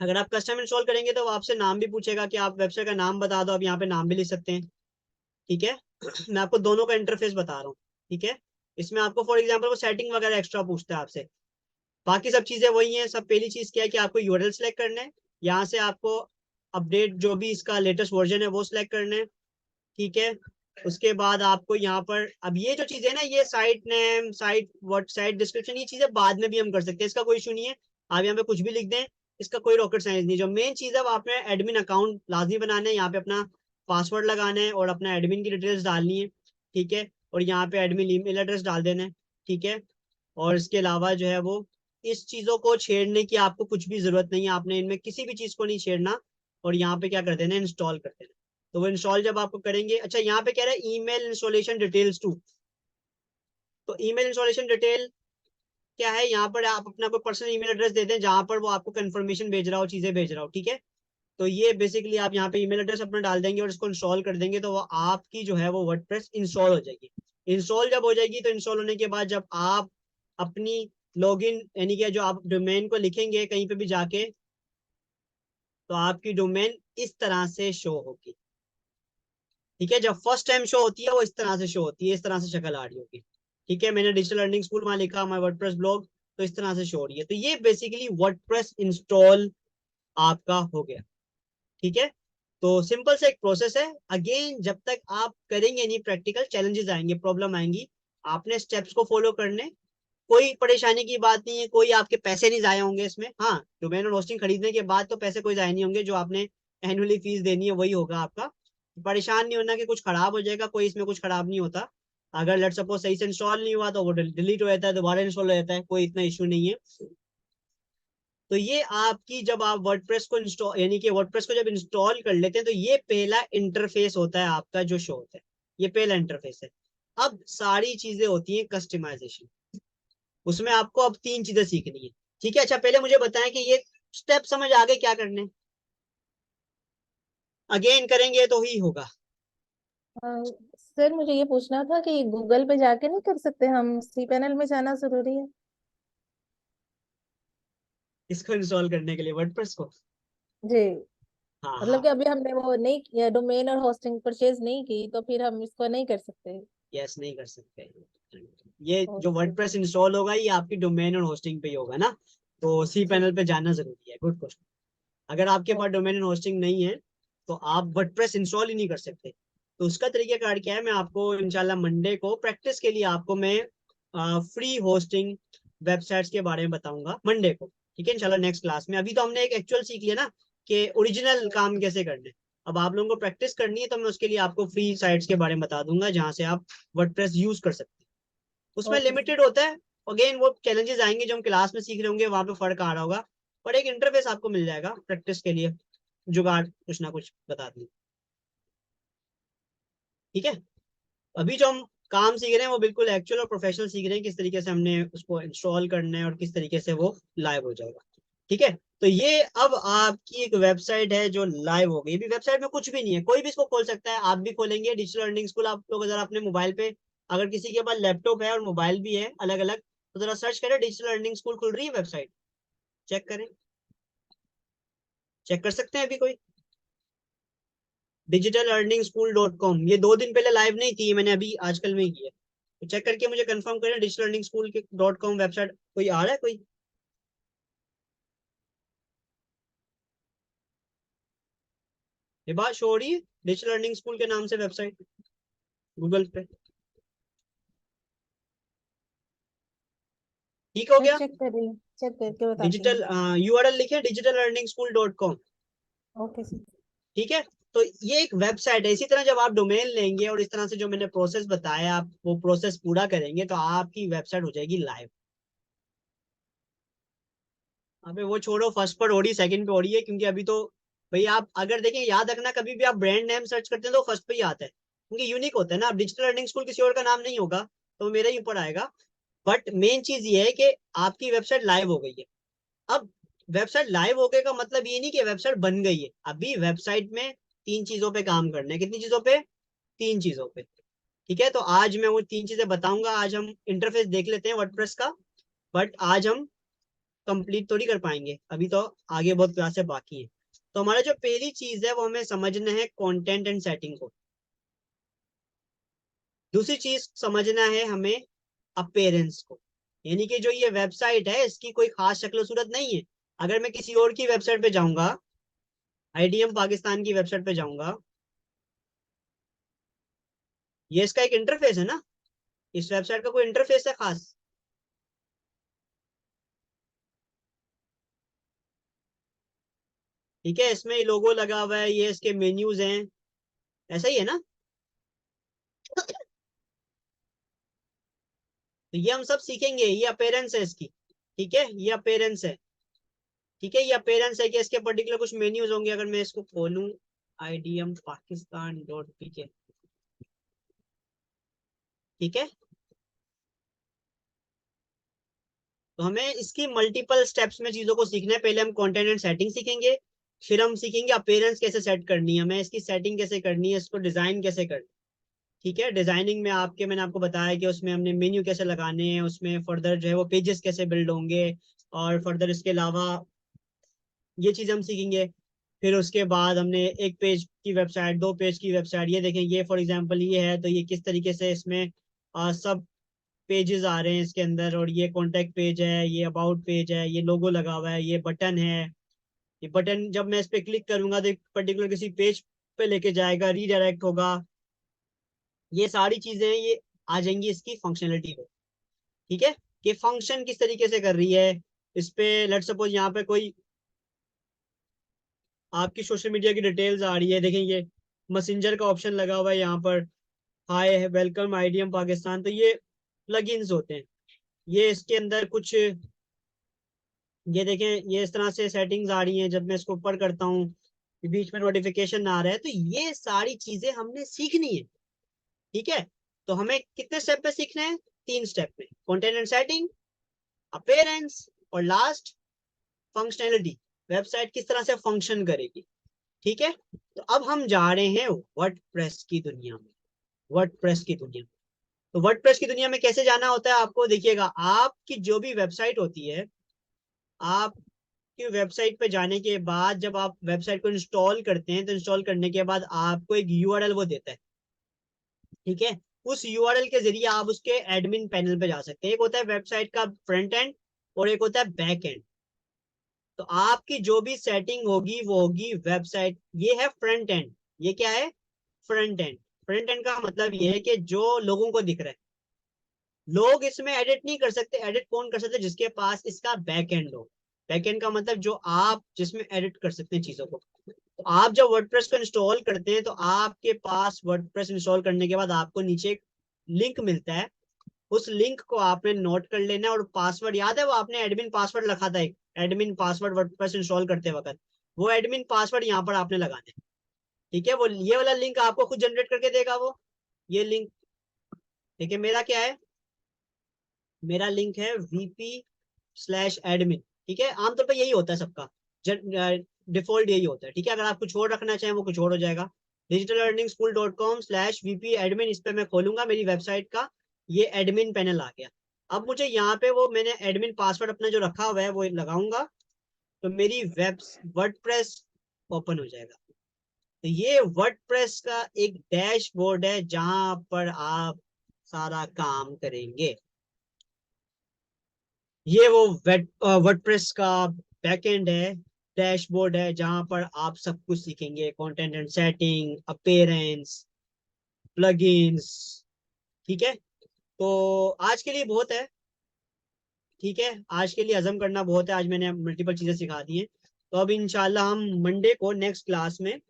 अगर आप कस्टम इंस्टॉल करेंगे तो वो आपसे नाम भी पूछेगा कि आप वेबसाइट का नाम बता दो, आप यहाँ पे नाम भी लिख सकते हैं। ठीक है, मैं आपको दोनों का इंटरफेस बता रहा हूँ। ठीक है, इसमें आपको फॉर एग्जाम्पल वो सेटिंग वगैरह एक्स्ट्रा पूछता है आपसे, बाकी सब चीजें वही हैं सब। पहली चीज क्या है कि आपको यूआरएल सेलेक्ट करना है, यहाँ से आपको अपडेट जो भी इसका लेटेस्ट वर्जन है वो सिलेक्ट करना है। ठीक है, उसके बाद आपको यहाँ पर अब ये जो चीजें ना, ये site name, site what, site description, ये चीजें बाद में भी हम कर सकते हैं, इसका कोई इशू नहीं है। आप यहाँ पे कुछ भी लिख दें, इसका कोई रॉकेट साइंस नहीं। जो मेन चीज है वो आपने एडमिन अकाउंट लाजमी बनाना है, यहाँ पे अपना पासवर्ड लगाना है और अपना एडमिन की डिटेल्स डालनी है। ठीक है, और यहाँ पे एडमिन ईमेल एड्रेस डाल देना है। ठीक है, और इसके अलावा जो है वो इस चीजों को छेड़ने की आपको कुछ भी जरूरत नहीं है, आपने इनमें किसी भी चीज को नहीं छेड़ना। और यहाँ पे क्या कर देना, इंस्टॉल कर देना। तो वो इंस्टॉल जब आपको करेंगे, अच्छा यहाँ पे कह रहा है ईमेल इंस्टॉलेशन डिटेल्स टू। तो ईमेल इंस्टॉलेशन डिटेल क्या है, यहाँ पर आप अपना कोई पर्सनल ईमेल एड्रेस दे दें जहां पर वो आपको कंफर्मेशन भेज रहा हो, चीजें भेज रहा हो। ठीक है, तो ये बेसिकली आप यहाँ पे ईमेल एड्रेस अपना डाल देंगे और इसको इंस्टॉल कर देंगे तो वो आपकी जो है वो वर्डप्रेस इंस्टॉल हो जाएगी। इंस्टॉल जब हो जाएगी तो इंस्टॉल होने के बाद जब आप अपनी लॉगिन यानी कि जो आप डोमेन को लिखेंगे कहीं पे भी जाके, तो आपकी डोमेन इस तरह से शो होगी। ठीक है, जब फर्स्ट टाइम शो होती है वो इस तरह से शो होती है, इस तरह से शक्ल आ रही होगी। ठीक है, मैंने डिजिटल लर्निंग स्कूल वहां लिखा माय वर्डप्रेस ब्लॉग, तो इस तरह से शो हो रही है। तो ये बेसिकली वर्डप्रेस इंस्टॉल आपका हो गया। ठीक है, तो सिंपल से एक प्रोसेस है। अगेन जब तक आप करेंगे नहीं प्रैक्टिकल, चैलेंजेस आएंगे, प्रॉब्लम आएंगी, आपने स्टेप्स को फॉलो करने, कोई परेशानी की बात नहीं है, कोई आपके पैसे नहीं जाए होंगे इसमें। हाँ, डोमेन और होस्टिंग खरीदने के बाद तो पैसे कोई जाए नहीं होंगे, जो आपने एनुअली फीस देनी है वही होगा आपका। परेशान नहीं होना कि कुछ खराब हो जाएगा, कोई इसमें कुछ खराब नहीं होता। अगर लेट सपोज सही से इंस्टॉल नहीं हुआ तो वो डिलीट हो जाता है, दोबारा इंस्टॉल हो जाता है, कोई इतना इशू नहीं है। तो ये आपकी जब आप वर्डप्रेस को इंस्टॉल यानी कि वर्डप्रेस को जब इंस्टॉल कर लेते हैं तो ये पहला इंटरफेस होता है आपका जो शो होता है, ये पहला इंटरफेस है। अब सारी चीजें होती हैं कस्टमाइजेशन, उसमें आपको अब 3 चीजें सीखनी है। ठीक है, अच्छा पहले मुझे बताएं कि ये स्टेप समझ आगे क्या करने, अगेन करेंगे तो ही होगा। सर मुझे ये पूछना था कि गूगल पे जाके नहीं कर सकते, हम सी पैनल में जाना जरूरी है? इसको इंस्टॉल करने के लिए वर्डप्रेस को, जी, हाँ मतलब हाँ, कि अभी हमने वो नहीं किया, डोमेन और होस्टिंग परचेज नहीं की, तो फिर हम इसको नहीं कर सकते? यस नहीं कर सकते। ये जो ओके। वर्डप्रेस इंस्टॉल होगा ये आपकी डोमेन और होस्टिंग पे ही होगा ना, तो सी जी। पैनल पे जाना जरूरी है। Good question. अगर आपके पास डोमेन एंड होस्टिंग नहीं है तो आप वर्डप्रेस इंस्टॉल ही नहीं कर सकते। तो उसका तरीकेकार क्या है, मैं आपको इंशाल्लाह मंडे को प्रैक्टिस के लिए आपको मैं फ्री होस्टिंग वेबसाइट्स के बारे में बताऊंगा मंडे को। ठीक है, इंशाल्लाह नेक्स्ट क्लास में। अभी तो हमने एक एक्चुअल सीख लिया ना कि ओरिजिनल काम कैसे करने। अब आप लोगों को प्रैक्टिस करनी है तो मैं उसके लिए आपको फ्री साइट्स के बारे में बता दूंगा जहां से आप वर्डप्रेस यूज कर सकते हैं। उसमें Okay. लिमिटेड होता है, अगेन वो चैलेंजेस आएंगे जो हम क्लास में सीख रहे होंगे, वहां पे फर्क आ रहा होगा, पर एक इंटरफेस आपको मिल जाएगा प्रैक्टिस के लिए, जुगाड़ कुछ ना कुछ बता दी। ठीक है, अभी जो हम काम सीख रहे हैं वो बिल्कुल एक्चुअल और प्रोफेशनल सीख रहे हैं, किस तरीके से हमने उसको इंस्टॉल करना है और किस तरीके से वो लाइव हो जाएगा। ठीक है, तो ये अब आपकी एक वेबसाइट है जो लाइव हो गई। अभी वेबसाइट में कुछ भी नहीं है, कोई भी इसको खोल सकता है, आप भी खोलेंगे डिजिटल लर्निंग स्कूल। आप लोग अगर अपने मोबाइल पे, अगर किसी के पास लैपटॉप है और मोबाइल भी है अलग अलग, तो जरा सर्च करें डिजिटल लर्निंग स्कूल, खुल रही है वेबसाइट, चेक करें, चेक कर सकते हैं अभी कोई। digitallearningschool.com, ये 2 दिन पहले लाइव नहीं थी, मैंने अभी आजकल में ही की है, तो चेक करके मुझे कंफर्म करें डिजिटल लर्निंग स्कूल के .com वेबसाइट कोई आ रहा है कोई। ये बात शो हो रही है डिजिटल लर्निंग स्कूल के नाम से वेबसाइट गूगल पे, ठीक हो मैं गया। चेक कर रही हूँ, चेक करके बताती डिजिटल हूँ। यूआरएल लिखे digitallearningschool.com। Okay sir. ठीक है, तो ये एक वेबसाइट है। इसी तरह जब आप डोमेन लेंगे और इस तरह से जो मैंने प्रोसेस बताया आप वो प्रोसेस पूरा करेंगे तो आपकी वेबसाइट हो जाएगी लाइव। अबे वो छोड़ो, फर्स्ट पर हो रही, सेकंड पे हो रही है, क्योंकि अभी तो भाई आप अगर देखें, याद रखना कभी भी आप ब्रांड नेम सर्च करते हैं तो फर्स्ट पे ही आता है, क्योंकि यूनिक होता है ना। अब डिजिटल लर्निंग स्कूल किसी और का नाम नहीं होगा तो मेरा ही ऊपर आएगा, बट मेन चीज ये है कि आपकी वेबसाइट लाइव हो गई है। अब वेबसाइट लाइव हो गए का मतलब ये नहीं कि वेबसाइट बन गई है, अभी वेबसाइट में 3 चीजों पे काम करना है। कितनी चीजों पे? 3 चीजों पे। ठीक है, तो आज मैं वो 3 चीजें बताऊंगा। आज हम इंटरफेस देख लेते हैं वर्डप्रेस का, बट आज हम कंप्लीट तो नहीं कर पाएंगे, अभी तो आगे बहुत क्लासें बाकी है। तो हमारा जो पहली चीज है वो हमें समझना है कंटेंट एंड सेटिंग को। दूसरी चीज समझना है हमें अपीयरेंस को, यानी कि जो ये वेबसाइट है इसकी कोई खास शक्ल सूरत नहीं है। अगर मैं किसी और की वेबसाइट पे जाऊंगा, आईडीएम पाकिस्तान की वेबसाइट पे जाऊंगा, ये इसका एक इंटरफेस है ना, इस वेबसाइट का कोई इंटरफेस है खास? ठीक है, इसमें लोगो लगा हुआ है, ये इसके मेन्यूज हैं, ऐसा ही है ना। तो ये हम सब सीखेंगे, ये अपीयरेंस है इसकी। ठीक है, ये अपीयरेंस है। ठीक है, ये अपीयरेंस है कि इसके पर्टिकुलर कुछ मेन्यूज होंगे। अगर मैं इसको खोलूं IDM Pakistan.pk, ठीक है, तो हमें इसकी मल्टीपल स्टेप्स में चीजों को सीखना है। पहले हम कंटेंट एंड सेटिंग सीखेंगे, फिर हम सीखेंगे अपीयरेंस कैसे सेट करनी है, हमें इसकी सेटिंग कैसे करनी है, इसको डिजाइन कैसे करनी है। ठीक है, डिजाइनिंग में मैंने आपको बताया कि उसमें हमने मेन्यू कैसे लगाने हैं, उसमें फर्दर जो है वो पेजेस कैसे बिल्ड होंगे, और फर्दर इसके अलावा ये चीज हम सीखेंगे। फिर उसके बाद हमने 1 पेज की वेबसाइट, 2 पेज की वेबसाइट, ये देखें, ये फॉर एग्जांपल ये है, तो ये किस तरीके से इसमें सब पेजेस आ रहे हैं इसके अंदर, और ये कॉन्टेक्ट पेज है, ये अबाउट पेज है, ये लोगो लगा हुआ है, ये बटन है। ये बटन जब मैं इस पे क्लिक करूंगा तो एक पर्टिकुलर किसी पेज पे लेके जाएगा, रीडायरेक्ट होगा। ये सारी चीजें ये आ जाएंगी इसकी फंक्शनलिटी पे। ठीक है, कि फंक्शन किस तरीके से कर रही है इस पे। लेट सपोज यहाँ पे कोई आपकी सोशल मीडिया की डिटेल्स आ रही है, देखें ये मैसेंजर का ऑप्शन लगा हुआ है यहाँ पर, हाय वेलकम आईडीएम पाकिस्तान, तो ये प्लगइन्स होते हैं। ये इसके अंदर कुछ, ये देखें, ये इस तरह से सेटिंग्स आ रही हैं। जब मैं इसको ऊपर करता हूँ बीच में नोटिफिकेशन आ रहा है, तो ये सारी चीजें हमने सीखनी है। ठीक है, तो हमें कितने स्टेप पे सीखना है? 3 स्टेप में, कंटेंट एंड सेटिंग, अपीयरेंस, और लास्ट फंक्शनैलिटी, वेबसाइट किस तरह से फंक्शन करेगी। ठीक है, तो अब हम जा रहे हैं वर्डप्रेस की दुनिया में। वर्डप्रेस की दुनिया, तो वर्डप्रेस की दुनिया में कैसे जाना होता है आपको, देखिएगा, आपकी जो भी वेबसाइट होती है, आपकी वेबसाइट पे जाने के बाद जब आप वेबसाइट को इंस्टॉल करते हैं, तो इंस्टॉल करने के बाद आपको एक यूआरएल वो देता है। ठीक है, उस यूआरएल के जरिए आप उसके एडमिन पैनल पे जा सकते हैं। एक होता है वेबसाइट का फ्रंट एंड और एक होता है बैक एंड। तो आपकी जो भी सेटिंग होगी वो होगी वेबसाइट, ये है फ्रंट एंड। ये क्या है? Front end. फ्रंट एंड का मतलब ये है कि जो लोगों को दिख रहा है, लोग इसमें एडिट नहीं कर सकते। एडिट कौन कर सकते? जिसके पास इसका बैक एंड हो, बैकएंड का मतलब जो आप जिसमें एडिट कर सकते हैं चीजों को। तो आप जब वर्डप्रेस को इंस्टॉल करते हैं तो आपके पास वर्डप्रेस इंस्टॉल करने के बाद आपको नीचे एक लिंक मिलता है, उस लिंक को आपने नोट कर लेना है, और पासवर्ड याद है वो आपने एडमिन पासवर्ड रखा था, एक एडमिन पासवर्ड वर्डप्रेस इंस्टॉल करते वक्त, वो एडमिन पासवर्ड यहाँ पर आपने लगाना है। ठीक है, वो ये वाला लिंक आपको खुद जनरेट करके देगा वो, ये लिंक। ठीक है, मेरा क्या है, मेरा लिंक है vp/admin। ठीक है, आमतौर पर यही होता है सबका, डिफॉल्ट यही होता है। ठीक है, अगर आप कुछ और रखना चाहें वो कुछ और हो जाएगा। digitalearningschool.com/vp/admin, इस पे मैं खोलूंगा मेरी वेबसाइट का, ये एडमिन पैनल आ गया। अब मुझे यहाँ पे वो मैंने एडमिन पासवर्ड अपना जो रखा हुआ है वो लगाऊंगा, तो मेरी वेब वर्डप्रेस ओपन हो जाएगा। तो ये वर्डप्रेस का एक डैशबोर्ड है जहां पर आप सारा काम करेंगे। ये वो वर्डप्रेस का बैकएंड है, डैशबोर्ड है, जहां पर आप सब कुछ सीखेंगे, content and setting, appearance, plugins. ठीक है, तो आज के लिए बहुत है। ठीक है, आज के लिए हजम करना बहुत है, आज मैंने मल्टीपल चीजें सिखा दी हैं। तो अब इंशाल्लाह हम मंडे को नेक्स्ट क्लास में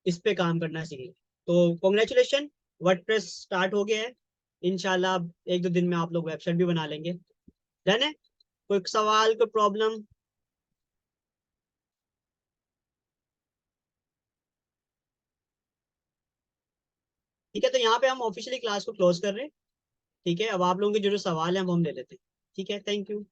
इस पे काम करना सीखेंगे। तो कॉन्ग्रेचुलेशन, वर्डप्रेस स्टार्ट हो गया है। इंशाल्लाह एक दो दिन में आप लोग वेबसाइट भी बना लेंगे। डन है? कोई सवाल, कोई प्रॉब्लम? ठीक है, तो यहाँ पे हम ऑफिशियली क्लास को क्लोज कर रहे हैं। ठीक है, अब आप लोगों के जो जो सवाल हैं वो हम ले लेते हैं। ठीक है, थैंक यू।